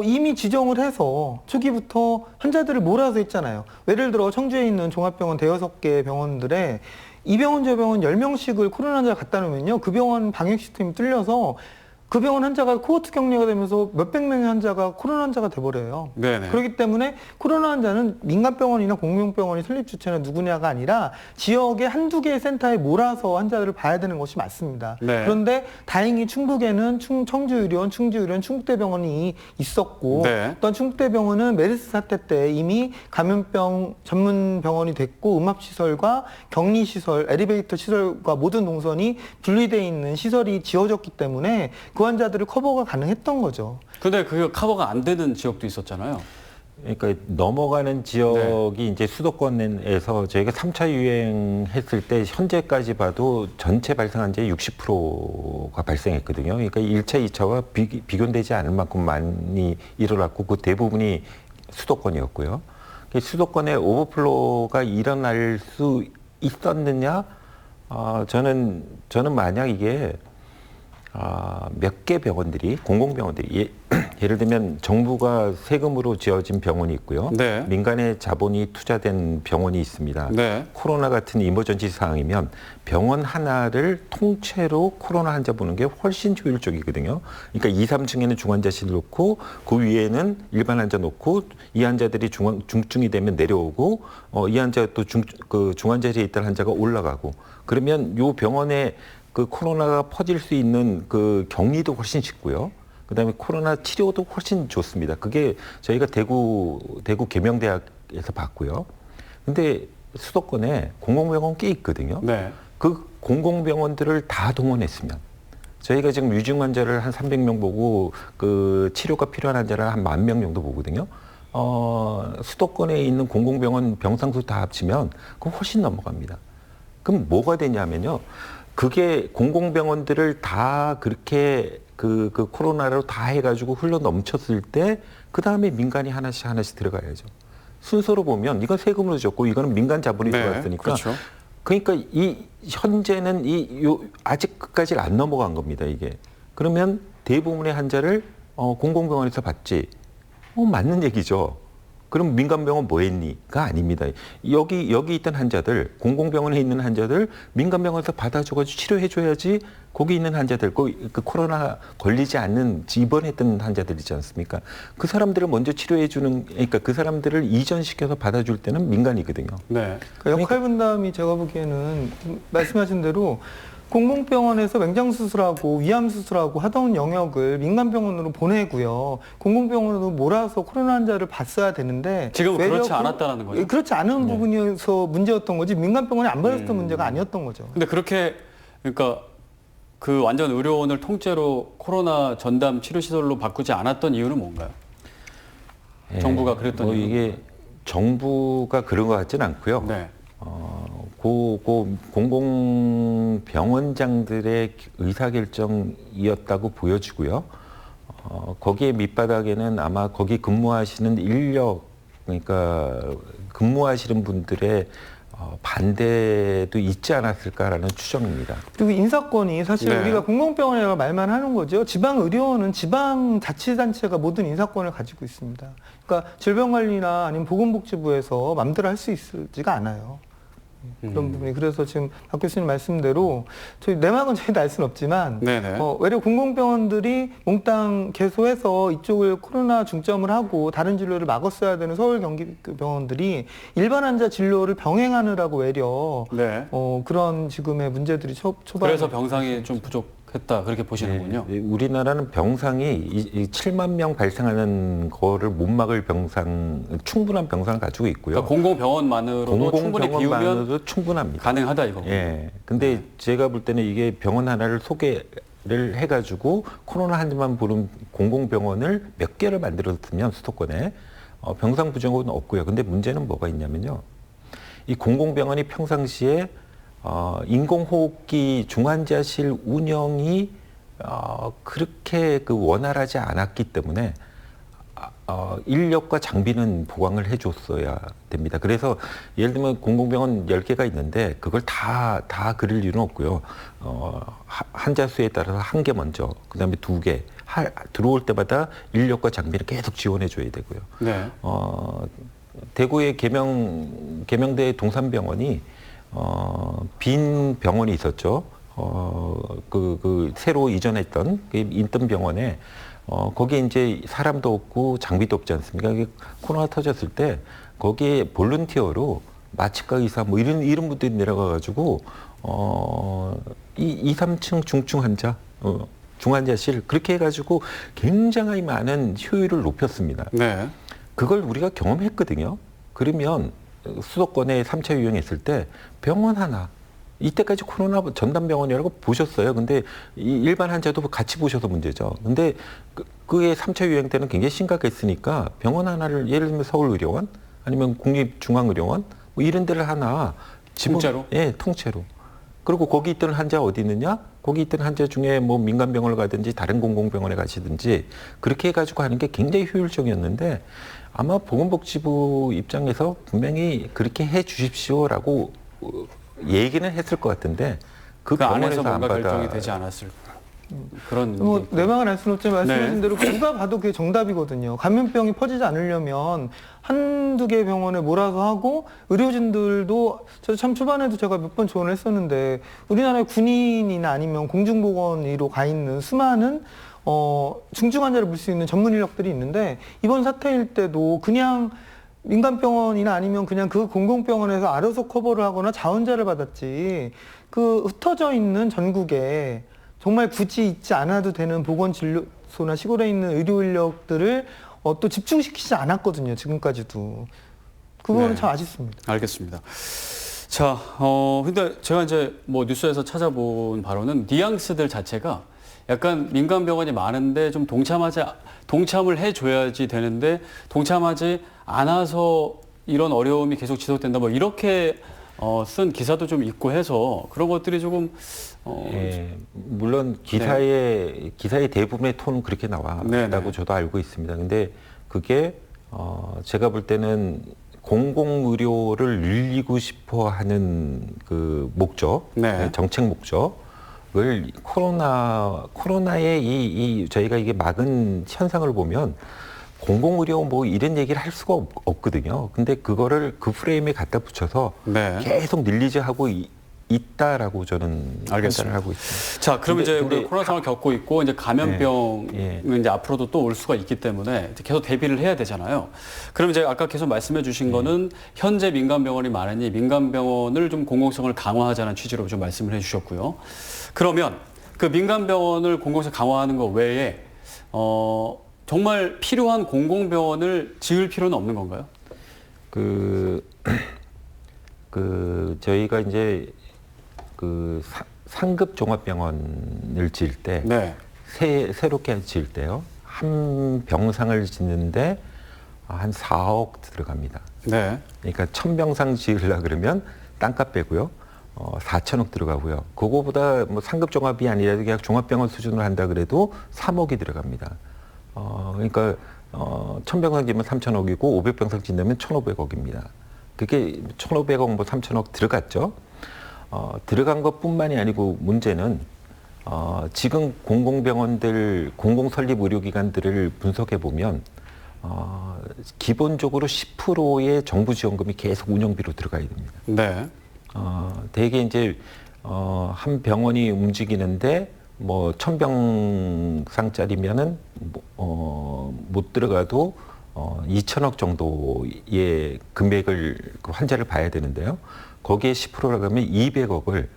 [SPEAKER 3] 이미 지정을 해서 초기부터 환자들을 몰아서 했잖아요. 예를 들어 청주에 있는 종합병원 대여섯 개 병원들에 이 병원 저 병원 10명씩을 코로나 환자를 갖다 놓으면요. 그 병원 방역 시스템이 뚫려서 그 병원 환자가 코호트 격리가 되면서 몇백 명의 환자가 코로나 환자가 돼버려요.
[SPEAKER 1] 네네.
[SPEAKER 3] 그렇기 때문에 코로나 환자는 민간병원이나 공공병원이 설립 주체는 누구냐가 아니라 지역의 한두 개의 센터에 몰아서 환자들을 봐야 되는 것이 맞습니다.
[SPEAKER 1] 네.
[SPEAKER 3] 그런데 다행히 충북에는 청주의료원, 충주의료원, 충북대병원이 있었고
[SPEAKER 1] 네.
[SPEAKER 3] 또한 충북대병원은 메르스 사태 때 이미 감염병 전문 병원이 됐고 음압시설과 격리시설, 엘리베이터 시설과 모든 동선이 분리되어 있는 시설이 지어졌기 때문에 그 환자들을 커버가 가능했던 거죠.
[SPEAKER 1] 근데 그게 커버가 안 되는 지역도 있었잖아요.
[SPEAKER 2] 그러니까 넘어가는 지역이 이제 수도권에서 저희가 3차 유행했을 때 현재까지 봐도 전체 발생 환자의 60%가 발생했거든요. 그러니까 1차, 2차와 비교되지 않을 만큼 많이 일어났고 그 대부분이 수도권이었고요. 수도권에 오버플로우가 일어날 수 있었느냐? 저는 만약 이게 몇 개 병원들이 공공병원들이 예를 들면 정부가 세금으로 지어진 병원이 있고요.
[SPEAKER 1] 네.
[SPEAKER 2] 민간의 자본이 투자된 병원이 있습니다.
[SPEAKER 1] 네.
[SPEAKER 2] 코로나 같은 이머전시 상황이면 병원 하나를 통째로 코로나 환자 보는 게 훨씬 효율적이거든요. 그러니까 2, 3층에는 중환자실 놓고 그 위에는 일반 환자 놓고 이 환자들이 중증이 되면 내려오고 이 환자 또 중환자실에 있던 환자가 올라가고 그러면 요 병원에 그 코로나가 퍼질 수 있는 그 격리도 훨씬 쉽고요. 그다음에 코로나 치료도 훨씬 좋습니다. 그게 저희가 대구 계명대학에서 봤고요. 근데 수도권에 공공병원 꽤 있거든요.
[SPEAKER 1] 네.
[SPEAKER 2] 그 공공병원들을 다 동원했으면 저희가 지금 유증 환자를 한 300명 보고 그 치료가 필요한 환자를 한 10,000명 정도 보거든요. 수도권에 있는 공공병원 병상수 다 합치면 그거 훨씬 넘어갑니다. 그럼 뭐가 되냐면요. 그게 공공병원들을 다 그렇게 그 코로나로 다 해가지고 흘러 넘쳤을 때 그 다음에 민간이 하나씩 들어가야죠. 순서로 보면 이건 세금으로 줬고 이거는 민간 자본이
[SPEAKER 1] 네,
[SPEAKER 2] 들어갔으니까.
[SPEAKER 1] 그렇죠.
[SPEAKER 2] 그러니까 이 현재는 아직 끝까지 안 넘어간 겁니다. 이게 그러면 대부분의 환자를 공공병원에서 받지 맞는 얘기죠. 그럼 민간병원 뭐 했니?가 아닙니다. 여기 있던 환자들, 공공병원에 있는 환자들 민간병원에서 받아줘가지고 치료해줘야지 거기 있는 환자들, 그 코로나 걸리지 않는 입원했던 환자들 있지 않습니까? 그 사람들을 먼저 치료해주는, 그러니까 그 사람들을 이전시켜서 받아줄 때는 민간이거든요.
[SPEAKER 1] 네.
[SPEAKER 3] 그러니까 역할 분담이 제가 보기에는 말씀하신 대로 공공병원에서 맹장수술하고 위암수술하고 하던 영역을 민간병원으로 보내고요. 공공병원으로 몰아서 코로나 환자를 봤어야 되는데
[SPEAKER 1] 지금은 그렇지
[SPEAKER 3] 외려-
[SPEAKER 1] 않았다는 거죠.
[SPEAKER 3] 그렇지 않은 부분에서 문제였던 거지 민간병원이 안 받았던 문제가
[SPEAKER 1] 음.
[SPEAKER 3] 아니었던 거죠.
[SPEAKER 1] 근데 그렇게 그러니까 그 완전 의료원을 통째로 코로나 전담 치료 시설로 바꾸지 않았던 이유는 뭔가요? 정부가 그랬던 이유는
[SPEAKER 2] 이게 정부가 그런 것 같지는 않고요.
[SPEAKER 1] 네.
[SPEAKER 2] 공공병원장들의 의사결정이었다고 보여지고요. 거기에 밑바닥에는 아마 거기 근무하시는 인력, 그러니까 근무하시는 분들의 반대도 있지 않았을까라는 추정입니다.
[SPEAKER 3] 그리고 인사권이 사실
[SPEAKER 1] 네.
[SPEAKER 3] 우리가 공공병원이라고 말만 하는 거죠. 지방의료원은 지방자치단체가 모든 인사권을 가지고 있습니다. 그러니까 질병관리나 아니면 보건복지부에서 맘대로 할 수 있지가 않아요. 그런 부분이. 그래서 지금 박 교수님 말씀대로 저희 내막은 저희도 알 수는 없지만
[SPEAKER 1] 네네.
[SPEAKER 3] 외려 공공병원들이 몽땅 개소해서 이쪽을 코로나 중점을 하고 다른 진료를 막았어야 되는 서울 경기 병원들이 일반 환자 진료를 병행하느라고 외려
[SPEAKER 1] 네.
[SPEAKER 3] 그런 지금의 문제들이 초반에
[SPEAKER 1] 그래서 병상이 좀 부족했다 그렇게 보시는군요.
[SPEAKER 2] 네, 우리나라는 병상이 이 7만 명 발생하는 거를 못 막을 충분한 병상을 가지고 있고요.
[SPEAKER 1] 그러니까 공공병원만으로도 충분히 비우면
[SPEAKER 2] 공공병원만으로도 충분합니다.
[SPEAKER 1] 가능하다 이거군요.
[SPEAKER 2] 예. 근데 제가 볼 때는 이게 병원 하나를 소개를 해가지고 코로나 환자만 보는 공공병원을 몇 개를 만들었으면 수도권에 병상 부족은 없고요. 근데 문제는 뭐가 있냐면요. 이 공공병원이 평상시에 인공호흡기 중환자실 운영이 그렇게 원활하지 않았기 때문에 인력과 장비는 보강을 해줬어야 됩니다. 그래서 예를 들면 공공병원 10개가 있는데 그걸 다 그릴 이유는 없고요. 환자 수에 따라서 1개 먼저, 그 다음에 2개, 들어올 때마다 인력과 장비를 계속 지원해 줘야 되고요.
[SPEAKER 1] 네.
[SPEAKER 2] 대구의 계명대 동산병원이 빈 병원이 있었죠. 새로 이전했던 그 인턴병원에 거기에 이제 사람도 없고 장비도 없지 않습니까? 코로나 터졌을 때 거기에 볼런티어로 마취과 의사 뭐 이런 분들이 내려가가지고 2, 3층 중증 환자, 중환자실 그렇게 해가지고 굉장히 많은 효율을 높였습니다.
[SPEAKER 1] 네.
[SPEAKER 2] 그걸 우리가 경험했거든요. 그러면 수도권에 3차 유행했을 때 병원 하나, 이때까지 코로나 전담병원이라고 보셨어요. 근데 일반 환자도 같이 보셔서 문제죠. 근데 그게 3차 유행 때는 굉장히 심각했으니까 병원 하나를 예를 들면 서울의료원 아니면 국립중앙의료원 뭐 이런 데를 하나
[SPEAKER 1] 통째로?
[SPEAKER 2] 예, 통째로. 그리고 거기 있던 환자 어디 있느냐? 거기 있던 환자 중에 뭐 민간병원을 가든지 다른 공공병원에 가시든지 그렇게 해가지고 하는 게 굉장히 효율적이었는데 아마 보건복지부 입장에서 분명히 그렇게 해 주십시오라고 얘기는 했을 것 같은데
[SPEAKER 1] 그 안에서
[SPEAKER 2] 병원에서 안
[SPEAKER 1] 뭔가
[SPEAKER 2] 받아.
[SPEAKER 1] 결정이 되지 않았을까. 그런
[SPEAKER 3] 뭐 내막은 알 수는 없지만 말씀하신
[SPEAKER 1] 네.
[SPEAKER 3] 대로 누가 봐도 그게 정답이거든요. 감염병이 퍼지지 않으려면 한두 개 병원에 몰아서 하고 의료진들도 저 참 초반에도 제가 몇 번 조언을 했었는데 우리나라의 군인이나 아니면 공중보건의로 가 있는 수많은 중증 환자를 볼 수 있는 전문 인력들이 있는데 이번 사태일 때도 그냥 민간병원이나 아니면 그냥 그 공공병원에서 알아서 커버를 하거나 자원자를 받았지 그 흩어져 있는 전국에 정말 굳이 있지 않아도 되는 보건진료소나 시골에 있는 의료 인력들을 또 집중시키지 않았거든요. 지금까지도. 그 부분은
[SPEAKER 1] 네.
[SPEAKER 3] 참 아쉽습니다.
[SPEAKER 1] 알겠습니다. 자, 근데 제가 이제 뭐 뉴스에서 찾아본 바로는 뉘앙스들 자체가 약간 민간병원이 많은데 좀 동참을 해줘야지 되는데 동참하지 않아서 이런 어려움이 계속 지속된다. 뭐 이렇게 쓴 기사도 좀 있고 해서 그런 것들이 조금
[SPEAKER 2] 예, 물론 기사의 대부분의 톤은 그렇게
[SPEAKER 1] 네네.
[SPEAKER 2] 나왔다고 저도 알고 있습니다. 근데 그게 제가 볼 때는 공공의료를 늘리고 싶어 하는 그 목적,
[SPEAKER 1] 네.
[SPEAKER 2] 정책 목적을 코로나의 저희가 이게 막은 현상을 보면 공공의료 뭐 이런 얘기를 할 수가 없거든요. 근데 그거를 그 프레임에 갖다 붙여서
[SPEAKER 1] 네.
[SPEAKER 2] 계속 늘리지 하고 있다라고 저는
[SPEAKER 1] 알겠습니다.
[SPEAKER 2] 판단을 하고 있습니다.
[SPEAKER 1] 자, 그럼 이제
[SPEAKER 2] 근데
[SPEAKER 1] 우리가 코로나 상황을 겪고 있고 이제 감염병은
[SPEAKER 2] 예.
[SPEAKER 1] 이제 앞으로도 또 올 수가 있기 때문에 이제 계속 대비를 해야 되잖아요. 그럼 이제 아까 계속 말씀해 주신 거는 현재 민간병원이 많으니 민간병원을 좀 공공성을 강화하자는 취지로 좀 말씀을 해 주셨고요. 그러면 그 민간병원을 공공성 강화하는 것 외에 정말 필요한 공공병원을 지을 필요는 없는 건가요?
[SPEAKER 2] 저희가 이제 상급 종합병원을 지을 때,
[SPEAKER 1] 네.
[SPEAKER 2] 새롭게 지을 때요, 한 병상을 짓는데 한 4억 들어갑니다.
[SPEAKER 1] 네.
[SPEAKER 2] 그러니까 1000병상 지으려 그러면 땅값 빼고요, 4천억 들어가고요. 그거보다 뭐 상급 종합이 아니라 그냥 종합병원 수준으로 한다 그래도 3억이 들어갑니다. 그러니까 1000병상 지으면 3천억이고 500병상 짓려면 1,500억입니다. 그게 1,500억, 뭐 3,000억 들어갔죠. 들어간 것뿐만이 아니고 문제는 지금 공공병원들, 공공설립 의료기관들을 분석해 보면 기본적으로 10%의 정부 지원금이 계속 운영비로 들어가야 됩니다.
[SPEAKER 1] 네.
[SPEAKER 2] 대개 이제 한 병원이 움직이는데 뭐 1,000병상짜리면은 못 들어가도 2천억 정도의 금액을 그 환자를 봐야 되는데요. 거기에 10%라고 하면 200억을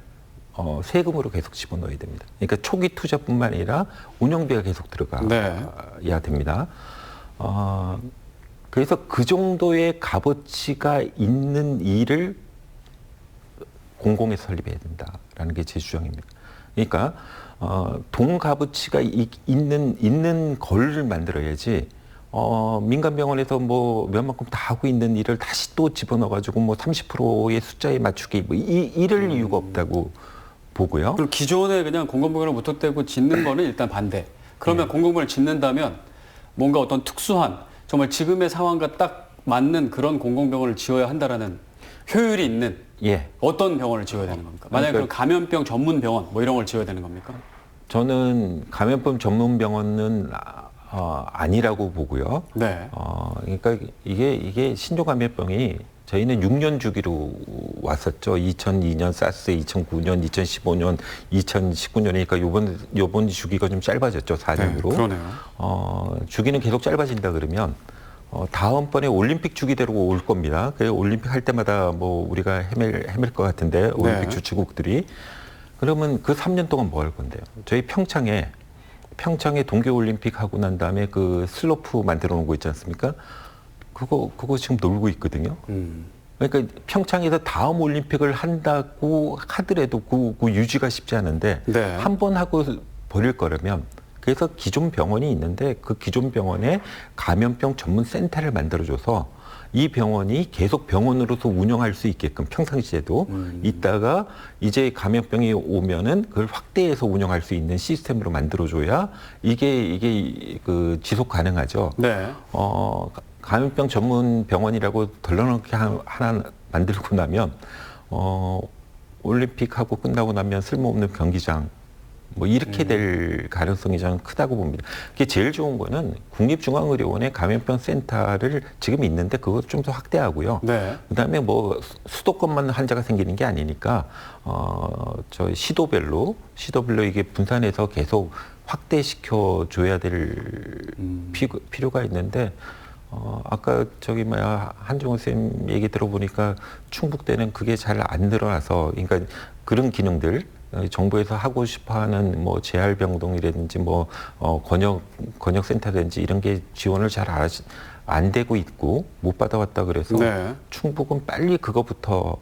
[SPEAKER 2] 세금으로 계속 집어넣어야 됩니다. 그러니까 초기 투자뿐만 아니라 운영비가 계속 들어가야 됩니다. 그래서 그 정도의 값어치가 있는 일을 공공에 설립해야 된다라는 게 제 주장입니다. 그러니까 동값어치가 있는 걸 만들어야지 민간 병원에서 뭐 몇만큼 다 하고 있는 일을 다시 또 집어넣어가지고 뭐 30%의 숫자에 맞추기 뭐 이럴 이유가 없다고 보고요.
[SPEAKER 1] 그럼 기존에 그냥 공공병원을 무턱대고 짓는 거는 일단 반대. 그러면 공공병원을 짓는다면 뭔가 어떤 특수한 정말 지금의 상황과 딱 맞는 그런 공공병원을 지어야 한다라는 효율이 있는 어떤 병원을 지어야 되는 겁니까? 만약에 그럼 감염병 전문 병원 뭐 이런 걸 지어야 되는 겁니까?
[SPEAKER 2] 저는 감염병 전문 병원은 아니라고 보고요.
[SPEAKER 1] 네.
[SPEAKER 2] 그러니까 이게 신종감염병이 저희는 6년 주기로 왔었죠. 2002년 사스, 2009년, 2015년, 2019년이니까 요번 주기가 좀 짧아졌죠. 4년으로.
[SPEAKER 1] 네, 그러네요.
[SPEAKER 2] 주기는 계속 짧아진다 그러면 다음번에 올림픽 주기대로 올 겁니다. 그 올림픽 할 때마다 뭐 우리가 헤맬 것 같은데 올림픽 주최국들이 그러면 그 3년 동안 뭐 할 건데요? 저희 평창에 동계올림픽 하고 난 다음에 그 슬로프 만들어 놓은 거 있지 않습니까? 그거 지금 놀고 있거든요. 그러니까 평창에서 다음 올림픽을 한다고 하더라도 그 유지가 쉽지 않은데 한 번 하고 버릴 거라면 그래서 기존 병원이 있는데 그 기존 병원에 감염병 전문 센터를 만들어줘서 이 병원이 계속 병원으로서 운영할 수 있게끔 평상시에도 있다가 이제 감염병이 오면은 그걸 확대해서 운영할 수 있는 시스템으로 만들어줘야 이게 그 지속 가능하죠.
[SPEAKER 1] 네.
[SPEAKER 2] 감염병 전문 병원이라고 덜렁하게 하나 만들고 나면 올림픽하고 끝나고 나면 쓸모없는 경기장 뭐 이렇게 될 가능성이 저는 크다고 봅니다. 그게 제일 좋은 거는 국립중앙의료원의 감염병 센터를 지금 있는데 그것 좀 더 확대하고요.
[SPEAKER 1] 네.
[SPEAKER 2] 그다음에 뭐 수도권만 환자가 생기는 게 아니니까 저 시도별로 이게 분산해서 계속 확대시켜 줘야 될 필요가 있는데 아까 저기 한종호 쌤 얘기 들어보니까 충북대는 그게 잘 안 늘어나서 그러니까 그런 기능들 정부에서 하고 싶어하는 뭐 재활병동이라든지 뭐 권역센터든지 이런 게 지원을 잘 안 되고 있고 못 받아왔다 그래서 충북은 빨리 그거부터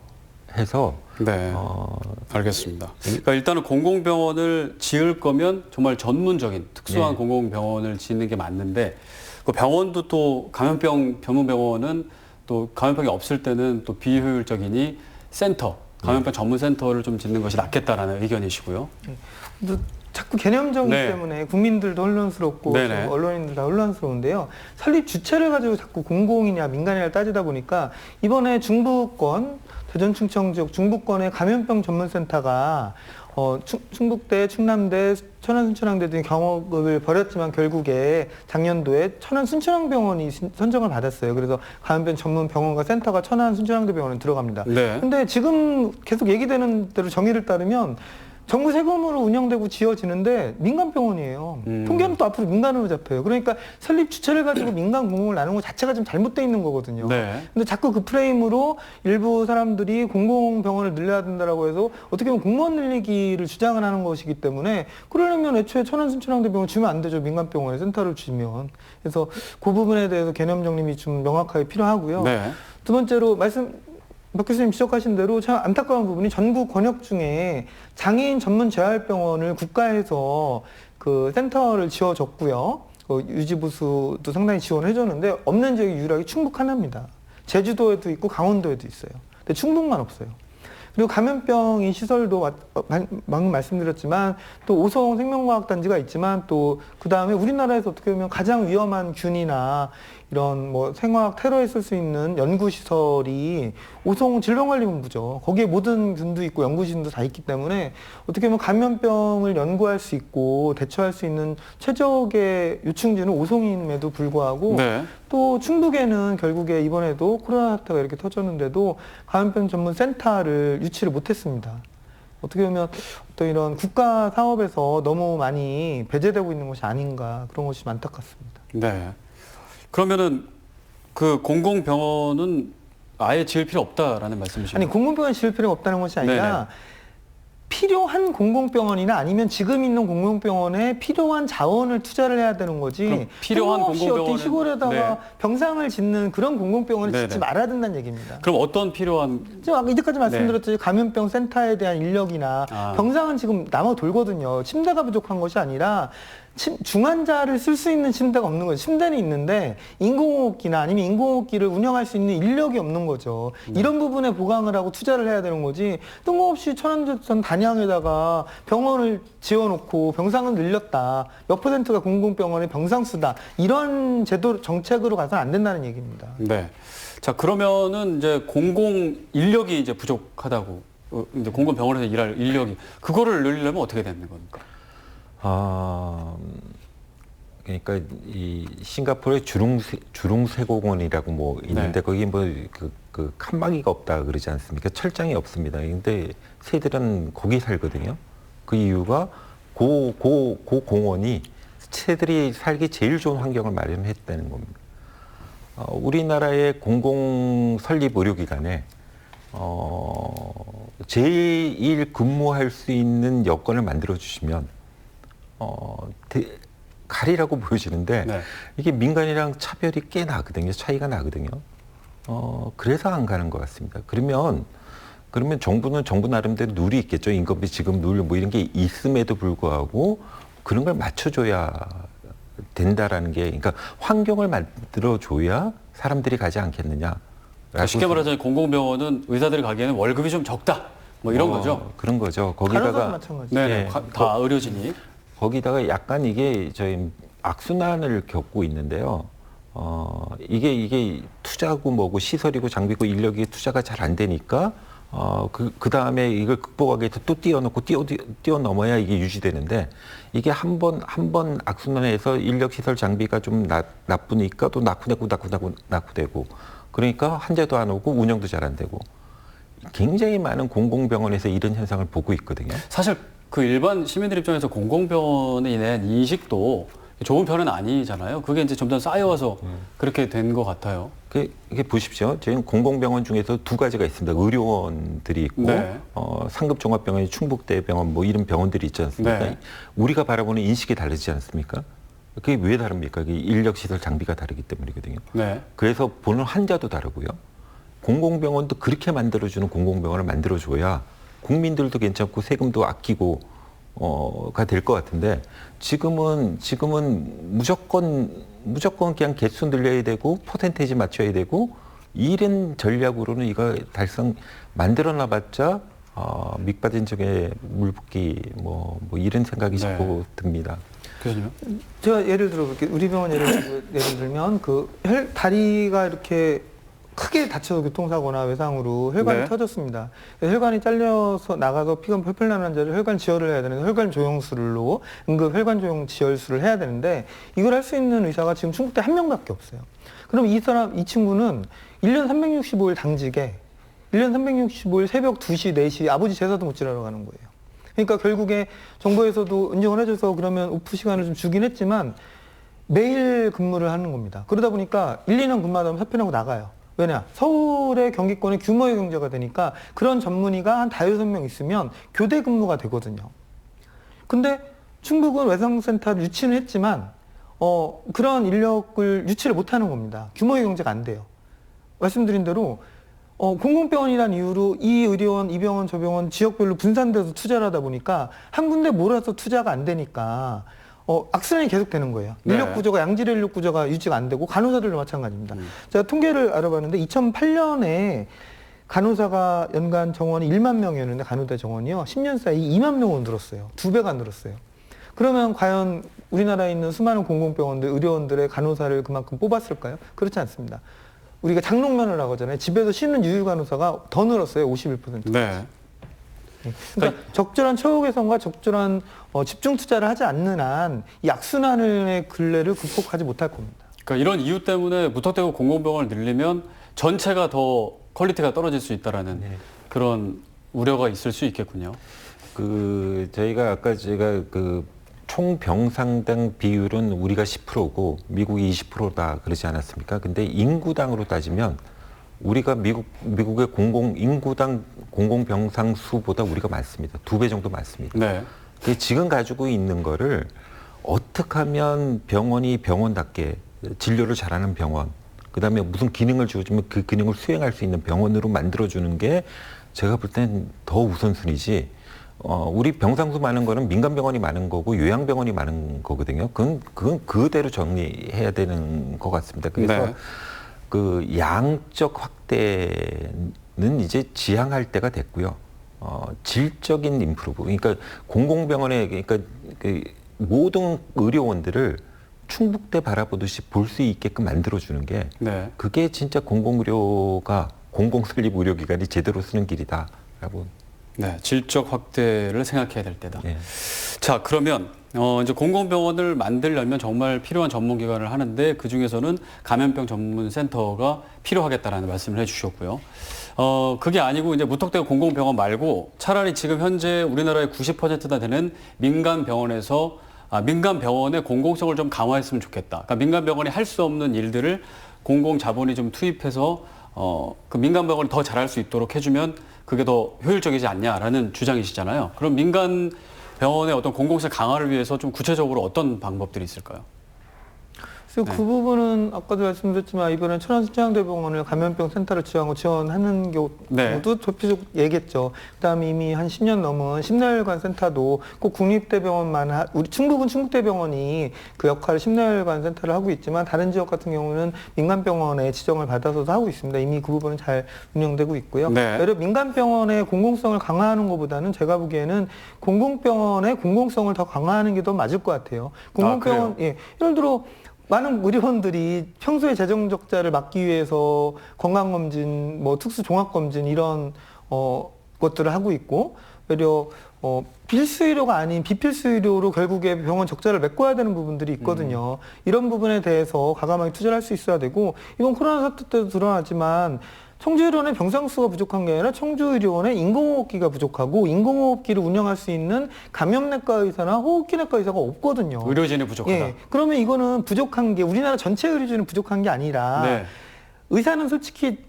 [SPEAKER 2] 해서
[SPEAKER 1] 알겠습니다. 그러니까 일단은 공공병원을 지을 거면 정말 전문적인 특수한 공공병원을 짓는 게 맞는데 그 병원도 또 감염병 전문병원은 또 감염병이 없을 때는 또 비효율적이니 감염병 전문 센터를 좀 짓는 것이 낫겠다라는 의견이시고요.
[SPEAKER 3] 자꾸 개념정의 때문에 국민들도 혼란스럽고 언론인들 다 혼란스러운데요. 설립 주체를 가지고 자꾸 공공이냐 민간이냐 따지다 보니까 이번에 중부권, 대전 충청 지역 중부권의 감염병 전문센터가 충북대, 충남대, 천안 순천향대 등의 경험을 벌였지만 결국에 작년도에 천안 순천향병원이 선정을 받았어요. 그래서 감염병 전문 병원과 센터가 천안 순천향대 병원에 들어갑니다. 근데 지금 계속 얘기되는 대로 정의를 따르면 정부 세금으로 운영되고 지어지는데 민간 병원이에요. 통계는 또 앞으로 민간으로 잡혀요. 그러니까 설립 주체를 가지고 민간 공공을 나누는 것 자체가 좀 잘못돼 있는 거거든요. 근데 자꾸 그 프레임으로 일부 사람들이 공공병원을 늘려야 된다라고 해서 어떻게 보면 공무원 늘리기를 주장을 하는 것이기 때문에 그러려면 애초에 천안 순천향대 병원 주면 안 되죠. 민간 병원에 센터를 주면. 그래서 그 부분에 대해서 개념 정립이 좀 명확하게 필요하고요. 두 번째로 박 교수님 지적하신 대로 참 안타까운 부분이 전국 권역 중에 장애인 전문 재활병원을 국가에서 그 센터를 지어줬고요. 유지보수도 상당히 지원해줬는데 없는 지역이 유일하게 충북 하나입니다. 제주도에도 있고 강원도에도 있어요. 근데 충북만 없어요. 그리고 감염병인 시설도 방금 말씀드렸지만 또 오성 생명과학단지가 있지만 또 그 다음에 우리나라에서 어떻게 보면 가장 위험한 균이나 이런 뭐 생화학 테러에 쓸 수 있는 연구시설이 오송 질병관리본부죠. 거기에 모든 균도 있고 연구진도 다 있기 때문에 어떻게 보면 감염병을 연구할 수 있고 대처할 수 있는 최적의 요충지는 오송임에도 불구하고
[SPEAKER 1] 네.
[SPEAKER 3] 또 충북에는 결국에 이번에도 코로나 사태가 이렇게 터졌는데도 감염병 전문 센터를 유치를 못했습니다. 어떻게 보면 어떤 이런 국가 사업에서 너무 많이 배제되고 있는 것이 아닌가 그런 것이 좀 안타깝습니다.
[SPEAKER 1] 네. 그러면은 그 공공병원은 아예 지을 필요 없다라는 말씀이신가요?
[SPEAKER 3] 아니 공공병원 지을 필요가 없다는 것이 아니라
[SPEAKER 1] 네네.
[SPEAKER 3] 필요한 공공병원이나 아니면 지금 있는 공공병원에 필요한 자원을 투자를 해야 되는 거지.
[SPEAKER 1] 그럼 필요한
[SPEAKER 3] 뜬금없이 어떤
[SPEAKER 1] 공공병원은
[SPEAKER 3] 시골에다가
[SPEAKER 1] 네.
[SPEAKER 3] 병상을 짓는 그런 공공병원을
[SPEAKER 1] 네네.
[SPEAKER 3] 짓지 말아야 된다는 얘기입니다.
[SPEAKER 1] 그럼 어떤 필요한
[SPEAKER 3] 제가 아까 이때까지 말씀드렸듯이 감염병 센터에 대한 인력이나
[SPEAKER 1] 아.
[SPEAKER 3] 병상은 지금 남아 돌거든요. 침대가 부족한 것이 아니라 중환자를 쓸 수 있는 침대가 없는 거죠. 침대는 있는데 인공호흡기나 아니면 인공호흡기를 운영할 수 있는 인력이 없는 거죠. 이런 부분에 보강을 하고 투자를 해야 되는 거지. 뜬금없이 천안전 단양에다가 병원을 지어놓고 병상을 늘렸다. 몇 퍼센트가 공공병원의 병상 수다. 이런 제도 정책으로 가서는 안 된다는 얘기입니다.
[SPEAKER 1] 네. 자, 그러면은 이제 공공 인력이 이제 부족하다고 이제 공공병원에서 일할 인력이 그거를 늘리려면 어떻게 되는 겁니까?
[SPEAKER 2] 그러니까 이 싱가포르의 주룽쇠공원이라고 뭐 있는데
[SPEAKER 1] 네.
[SPEAKER 2] 거기 뭐 그 칸막이가 없다 그러지 않습니까? 철장이 없습니다. 근데 새들은 거기 살거든요. 그 이유가 그 공원이 새들이 살기 제일 좋은 환경을 마련했다는 겁니다. 우리나라의 공공 설립 의료기관에 제일 근무할 수 있는 여건을 만들어 주시면 가리라고 보여지는데
[SPEAKER 1] 네.
[SPEAKER 2] 이게 민간이랑 차별이 꽤 나거든요. 차이가 나거든요. 그래서 안 가는 것 같습니다. 그러면 정부는 정부 나름대로 룰이 있겠죠. 인건비 지급 룰 뭐 이런 게 있음에도 불구하고 그런 걸 맞춰줘야 된다라는 게, 그러니까 환경을 만들어줘야 사람들이 가지 않겠느냐.
[SPEAKER 1] 쉽게 말하자면 공공병원은 의사들이 가기에는 월급이 좀 적다. 뭐 이런 거죠.
[SPEAKER 2] 그런 거죠.
[SPEAKER 3] 간호사도
[SPEAKER 2] 거기다가
[SPEAKER 3] 마찬가지.
[SPEAKER 1] 네,
[SPEAKER 2] 예,
[SPEAKER 1] 다 의료진이.
[SPEAKER 2] 거기다가 약간 이게 저희 악순환을 겪고 있는데요. 이게 투자고 뭐고 시설이고 장비고 인력이 투자가 잘 안 되니까 그 다음에 이걸 극복하기 위해서 또 뛰어넘고 뛰어넘어야 이게 유지되는데, 이게 한 번 악순환해서 인력 시설 장비가 좀 나쁘니까 또 낙후되고 그러니까 환자도 안 오고 운영도 잘 안 되고, 굉장히 많은 공공병원에서 이런 현상을 보고 있거든요.
[SPEAKER 1] 사실 그 일반 시민들 입장에서 공공병원에 대한 인식도 좋은 편은 아니잖아요. 그게 이제 점점 쌓여와서 그렇게 된 것 같아요.
[SPEAKER 2] 이게 보십시오. 저희는 공공병원 중에서 두 가지가 있습니다. 의료원들이 있고,
[SPEAKER 1] 네.
[SPEAKER 2] 상급종합병원이 충북대병원 뭐 이런 병원들이 있지 않습니까?
[SPEAKER 1] 네.
[SPEAKER 2] 우리가 바라보는 인식이 다르지 않습니까? 그게 왜 다릅니까? 그게 인력시설 장비가 다르기 때문이거든요.
[SPEAKER 1] 네.
[SPEAKER 2] 그래서 보는 환자도 다르고요. 공공병원도 그렇게 만들어주는 공공병원을 만들어줘야 국민들도 괜찮고 세금도 아끼고 가 될 것 같은데, 지금은 무조건 그냥 개수 늘려야 되고 퍼센테이지 맞춰야 되고 이런 전략으로는 이거 만들어놔봤자 밑받은 적에 물 붓기 뭐 이런 생각이 자꾸 듭니다.
[SPEAKER 1] 교수님.
[SPEAKER 3] 제가 예를 들어볼게요. 우리 병원 예를 들면 다리가 이렇게 크게 다쳐서 교통사고나 외상으로 혈관이
[SPEAKER 1] 네.
[SPEAKER 3] 터졌습니다. 혈관이 잘려서 나가서 피가 펄펄 나는 환자를 혈관 지혈을 해야 되는데 혈관 조영술로 응급 혈관 조영 지혈술을 해야 되는데 이걸 할 수 있는 의사가 지금 충북대 한 명밖에 없어요. 그럼 이 친구는 1년 365일 당직에 1년 365일 새벽 2시, 4시 아버지 제사도 못 지내러 가는 거예요. 그러니까 결국에 정부에서도 인정을 해줘서 그러면 오프 시간을 좀 주긴 했지만 매일 근무를 하는 겁니다. 그러다 보니까 1, 2년 근무하다 사표내고 나가요. 왜냐? 서울의 경기권의 규모의 경제가 되니까 그런 전문의가 한 5-6명 있으면 교대 근무가 되거든요. 근데 충북은 외상센터를 유치는 했지만 그런 인력을 유치를 못하는 겁니다. 규모의 경제가 안 돼요. 말씀드린 대로 공공병원이라는 이유로 이 의료원, 이 병원, 저 병원 지역별로 분산돼서 투자를 하다 보니까 한 군데 몰아서 투자가 안 되니까 악순환이 계속되는 거예요.
[SPEAKER 1] 네.
[SPEAKER 3] 인력 구조가, 양질 인력 구조가 유지가 안 되고 간호사들도 마찬가지입니다. 제가 통계를 알아봤는데 2008년에 간호사가 연간 정원이 1만 명이었는데 간호대 정원이요. 10년 사이 2만 명으로 늘었어요. 2배가 늘었어요. 그러면 과연 우리나라에 있는 수많은 공공병원들, 의료원들의 간호사를 그만큼 뽑았을까요? 그렇지 않습니다. 우리가 장롱면허라고 하잖아요. 집에서 쉬는 유휴 간호사가 더 늘었어요. 51%.
[SPEAKER 1] 네.
[SPEAKER 3] 그러니까 적절한 처우 개선과 적절한 집중 투자를 하지 않는 한 이 악순환의 굴레를 극복하지 못할 겁니다.
[SPEAKER 1] 그러니까 이런 이유 때문에 무턱대고 공공병원을 늘리면 전체가 더 퀄리티가 떨어질 수 있다라는
[SPEAKER 2] 네.
[SPEAKER 1] 그런 우려가 있을 수 있겠군요.
[SPEAKER 2] 저희가 아까 제가 총 병상당 비율은 우리가 10%고 미국이 20%다 그러지 않았습니까? 근데 인구당으로 따지면 우리가 미국의 인구당 공공병상 수보다 우리가 많습니다. 2배 정도 많습니다.
[SPEAKER 1] 네.
[SPEAKER 2] 지금 가지고 있는 거를 어떻게 하면 병원이 병원답게 진료를 잘하는 병원, 그다음에 무슨 기능을 주어주면 그 기능을 수행할 수 있는 병원으로 만들어주는 게 제가 볼 땐 더 우선순위지. 우리 병상수 많은 거는 민간 병원이 많은 거고 요양병원이 많은 거거든요. 그건 그대로 정리해야 되는 것 같습니다. 그래서
[SPEAKER 1] 네.
[SPEAKER 2] 양적 확대는 이제 지향할 때가 됐고요. 질적인 임프루브, 그러니까 공공병원에 그러니까 모든 의료원들을 충북대 바라보듯이 볼 수 있게끔 만들어주는 게
[SPEAKER 1] 네.
[SPEAKER 2] 그게 진짜 공공의료가 공공설립 의료기관이 제대로 쓰는 길이다라고.
[SPEAKER 1] 네, 질적 확대를 생각해야 될 때다.
[SPEAKER 2] 예.
[SPEAKER 1] 자, 그러면 이제 공공병원을 만들려면 정말 필요한 전문기관을 하는데 그 중에서는 감염병 전문센터가 필요하겠다라는 말씀을 해주셨고요. 그게 아니고 이제 무턱대고 공공병원 말고 차라리 지금 현재 우리나라의 90%나 되는 민간 병원의 공공성을 좀 강화했으면 좋겠다. 그러니까 민간 병원이 할 수 없는 일들을 공공 자본이 좀 투입해서 그 민간 병원이 더 잘할 수 있도록 해주면 그게 더 효율적이지 않냐라는 주장이시잖아요. 그럼 민간 병원의 어떤 공공성 강화를 위해서 좀 구체적으로 어떤 방법들이 있을까요?
[SPEAKER 3] 그래서 그 부분은 아까도 말씀드렸지만 이번에 천안순창대병원을 감염병 센터를 지원하는 경우도 대표적 얘기했죠. 그다음에 이미 한 10년 넘은 심내혈관 센터도 꼭 국립대병원만 우리 충북은 충북대병원이 그 역할을 심내혈관 센터를 하고 있지만 다른 지역 같은 경우는 민간병원의 지정을 받아서도 하고 있습니다. 이미 그 부분은 잘 운영되고 있고요.
[SPEAKER 1] 네.
[SPEAKER 3] 오히려 민간병원의 공공성을 강화하는 것보다는 제가 보기에는 공공병원의 공공성을 더 강화하는 게 더 맞을 것 같아요. 공공병원, 예를 들어 많은 의료원들이 평소에 재정 적자를 막기 위해서 건강검진, 특수종합검진 이런 것들을 하고 있고 오히려 필수 의료가 아닌 비필수 의료로 결국에 병원 적자를 메꿔야 되는 부분들이 있거든요. 이런 부분에 대해서 과감하게 투자를 할 수 있어야 되고 이번 코로나 사태 때도 드러나지만 청주의료원의 병상수가 부족한 게 아니라 청주의료원의 인공호흡기가 부족하고 인공호흡기를 운영할 수 있는 감염내과 의사나 호흡기내과 의사가 없거든요.
[SPEAKER 1] 의료진이 부족하다.
[SPEAKER 3] 예, 그러면 이거는 부족한 게 우리나라 전체 의료진은 부족한 게 아니라
[SPEAKER 1] 네.
[SPEAKER 3] 의사는 솔직히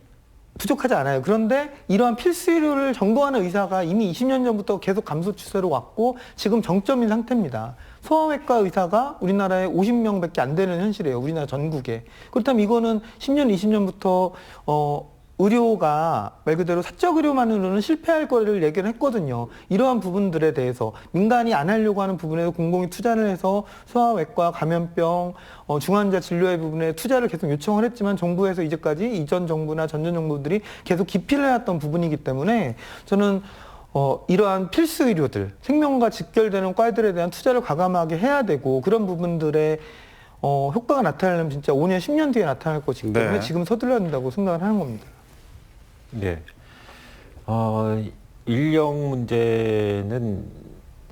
[SPEAKER 3] 부족하지 않아요. 그런데 이러한 필수 의료를 전공하는 의사가 이미 20년 전부터 계속 감소 추세로 왔고 지금 정점인 상태입니다. 소아외과 의사가 우리나라에 50명밖에 안 되는 현실이에요. 우리나라 전국에. 그렇다면 이거는 10년, 20년부터 의료가 말 그대로 사적 의료만으로는 실패할 거를 얘기를 했거든요. 이러한 부분들에 대해서 민간이 안 하려고 하는 부분에서 공공이 투자를 해서 소아외과, 감염병, 중환자 진료의 부분에 투자를 계속 요청을 했지만 정부에서 이제까지 이전 정부나 전전 정부들이 계속 기피를 해왔던 부분이기 때문에 저는 이러한 필수 의료들, 생명과 직결되는 과들에 대한 투자를 과감하게 해야 되고 그런 부분들의 효과가 나타나려면 진짜 5년, 10년 뒤에 나타날 것이기 때문에 지금 서둘러야 된다고 생각을 하는 겁니다.
[SPEAKER 2] 네. 인력 문제는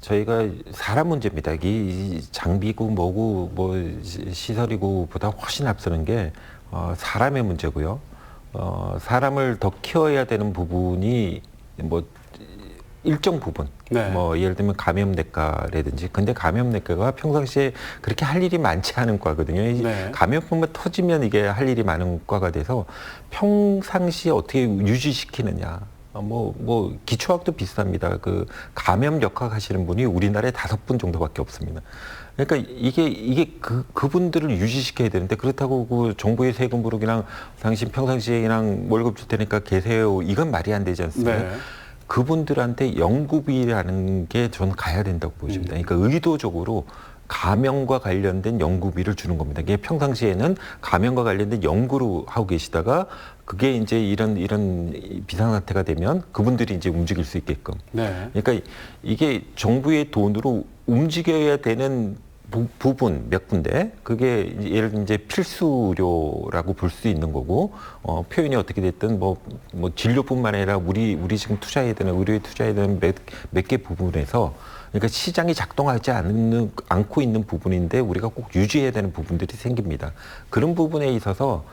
[SPEAKER 2] 저희가 사람 문제입니다. 이 장비고 뭐고 시설이고 보다 훨씬 앞서는 게 사람의 문제고요. 사람을 더 키워야 되는 부분이 일정 부분,
[SPEAKER 1] 네.
[SPEAKER 2] 예를 들면 감염내과라든지, 근데 감염내과가 평상시에 그렇게 할 일이 많지 않은 과거든요.
[SPEAKER 1] 네.
[SPEAKER 2] 감염병만 터지면 이게 할 일이 많은 과가 돼서 평상시에 어떻게 유지시키느냐. 기초학도 비슷합니다. 감염 역학 하시는 분이 우리나라에 5분 정도밖에 없습니다. 그러니까 이게 그분들을 유지시켜야 되는데 그렇다고 정부의 세금으로 그냥 당신 평상시에 그냥 월급 줄 테니까 계세요. 이건 말이 안 되지 않습니까?
[SPEAKER 1] 네.
[SPEAKER 2] 그분들한테 연구비라는 게 전 가야 된다고 보십니다. 그러니까 의도적으로 감염과 관련된 연구비를 주는 겁니다. 이게 평상시에는 감염과 관련된 연구를 하고 계시다가 그게 이제 이런 비상사태가 되면 그분들이 이제 움직일 수 있게끔.
[SPEAKER 1] 네.
[SPEAKER 2] 그러니까 이게 정부의 돈으로 움직여야 되는 부분 몇 군데 그게 이제 예를 들면 이제 필수료라고 볼 수 있는 거고 표현이 어떻게 됐든 뭐 진료뿐만 아니라 우리 지금 투자해야 되는 의료에 투자해야 되는 몇 개 부분에서 그러니까 시장이 작동하지 않고 있는 부분인데 우리가 꼭 유지해야 되는 부분들이 생깁니다. 그런 부분에 있어서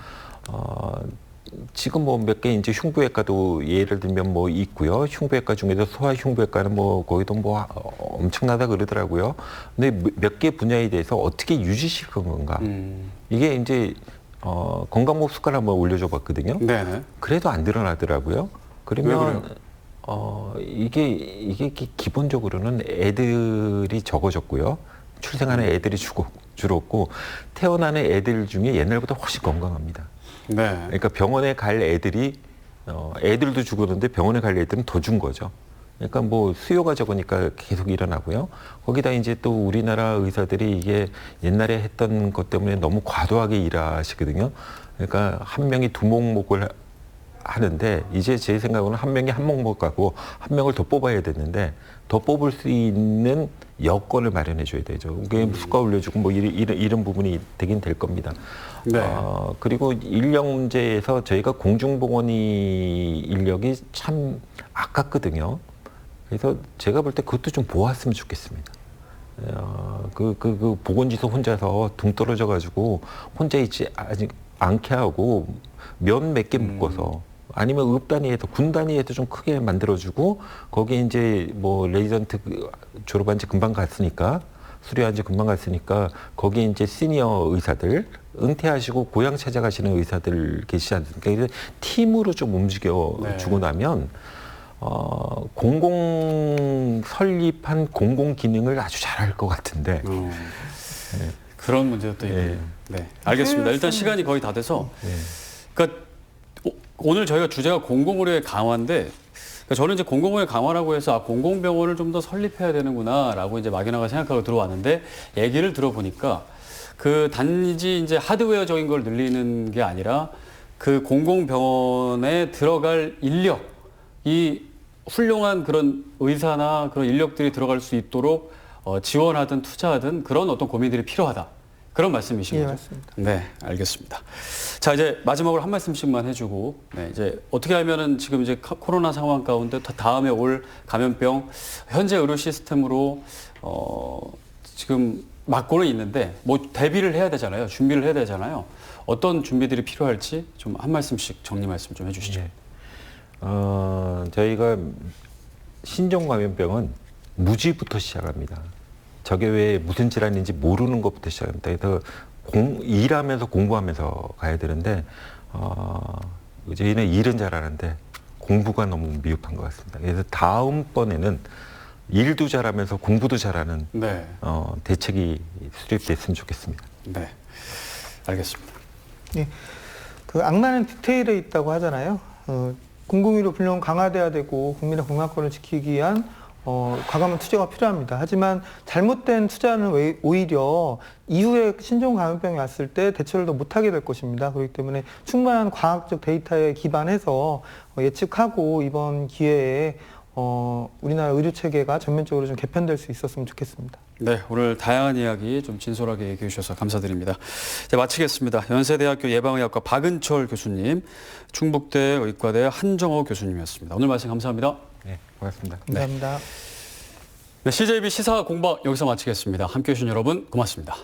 [SPEAKER 2] 지금 뭐 몇 개 이제 흉부외과도 예를 들면 뭐 있고요. 흉부외과 중에도 소아 흉부외과는 뭐 거기도 뭐 엄청나다 그러더라고요. 근데 몇 개 분야에 대해서 어떻게 유지시킬 건가? 이게 이제 건강보험 수가를 한번 올려줘 봤거든요.
[SPEAKER 1] 네네.
[SPEAKER 2] 그래도 안 늘어나더라고요. 그러면 이게 기본적으로는 애들이 적어졌고요. 출생하는 애들이 줄었고 태어나는 애들 중에 옛날보다 훨씬 건강합니다.
[SPEAKER 1] 네.
[SPEAKER 2] 그러니까 병원에 갈 애들이 애들도 죽었는데 병원에 갈 애들은 더 준 거죠. 그러니까 뭐 수요가 적으니까 계속 일어나고요. 거기다 이제 또 우리나라 의사들이 이게 옛날에 했던 것 때문에 너무 과도하게 일하시거든요. 그러니까 한 명이 두 목목을 하는데 이제 제 생각으로는 한 명이 한 목목 하고 한 명을 더 뽑아야 되는데 더 뽑을 수 있는 여건을 마련해 줘야 되죠. 그게 수가 올려주고 뭐 이런 부분이 되긴 될 겁니다.
[SPEAKER 1] 네.
[SPEAKER 2] 그리고 인력 문제에서 저희가 공중보건의 인력이 참 아깝거든요. 그래서 제가 볼 때 그것도 좀 모았으면 좋겠습니다. 그 보건지소 혼자서 둥 떨어져 가지고 혼자 있지 않게 하고 몇 개 묶어서 아니면 읍 단위에서 군 단위에서 좀 크게 만들어주고 거기에 이제 뭐 레지던트 졸업한 지 금방 갔으니까 수료한 지 금방 갔으니까 거기에 이제 시니어 의사들 은퇴하시고 고향 찾아가시는 의사들 계시지 않습니까? 그래서 팀으로 좀 움직여 주고 나면 공공 설립한 공공 기능을 아주 잘할 것 같은데. 네.
[SPEAKER 1] 그런 문제도 또 있군요. 네, 알겠습니다. 일단 시간이 거의 다 돼서 그러니까 오늘 저희가 주제가 공공의료의 강화인데 그러니까 저는 이제 공공의료 강화라고 해서 공공병원을 좀 더 설립해야 되는구나라고 이제 막연하게 생각하고 들어왔는데 얘기를 들어보니까 그 단지 이제 하드웨어적인 걸 늘리는 게 아니라 그 공공병원에 들어갈 인력, 이 훌륭한 그런 의사나 그런 인력들이 들어갈 수 있도록 지원하든 투자하든 그런 어떤 고민들이 필요하다. 그런 말씀이신 거죠?
[SPEAKER 3] 예, 맞습니다.
[SPEAKER 1] 네, 알겠습니다. 자, 이제 마지막으로 한 말씀씩만 해주고, 네, 이제 어떻게 하면은 지금 이제 코로나 상황 가운데 다음에 올 감염병 현재 의료 시스템으로 지금 막고는 있는데 뭐 대비를 해야 되잖아요. 준비를 해야 되잖아요. 어떤 준비들이 필요할지 좀 한 말씀씩 정리 말씀 좀 해주시죠.
[SPEAKER 2] 네. 저희가 신종 감염병은 무지부터 시작합니다. 저게 왜 무슨 질환인지 모르는 것부터 시작합니다. 그래서 일하면서 공부하면서 가야 되는데 저희는 일은 잘하는데 공부가 너무 미흡한 것 같습니다. 그래서 다음번에는 일도 잘하면서 공부도 잘하는
[SPEAKER 1] 네.
[SPEAKER 2] 대책이 수립됐으면 좋겠습니다.
[SPEAKER 1] 네, 알겠습니다.
[SPEAKER 3] 네. 그 악마는 디테일에 있다고 하잖아요. 공공의료 분명 강화돼야 되고 국민의 건강권을 지키기 위한 과감한 투자가 필요합니다. 하지만 잘못된 투자는 오히려 이후에 신종 감염병이 왔을 때 대처를 더 못하게 될 것입니다. 그렇기 때문에 충분한 과학적 데이터에 기반해서 예측하고 이번 기회에 우리나라 의료 체계가 전면적으로 좀 개편될 수 있었으면 좋겠습니다.
[SPEAKER 1] 네, 오늘 다양한 이야기 좀 진솔하게 얘기해 주셔서 감사드립니다. 이제 마치겠습니다. 연세대학교 예방의학과 박은철 교수님, 충북대 의과대 한정호 교수님이었습니다. 오늘 말씀 감사합니다.
[SPEAKER 2] 네, 고맙습니다.
[SPEAKER 3] 감사합니다.
[SPEAKER 1] 네, CJB 시사 공방 여기서 마치겠습니다. 함께해 주신 여러분 고맙습니다.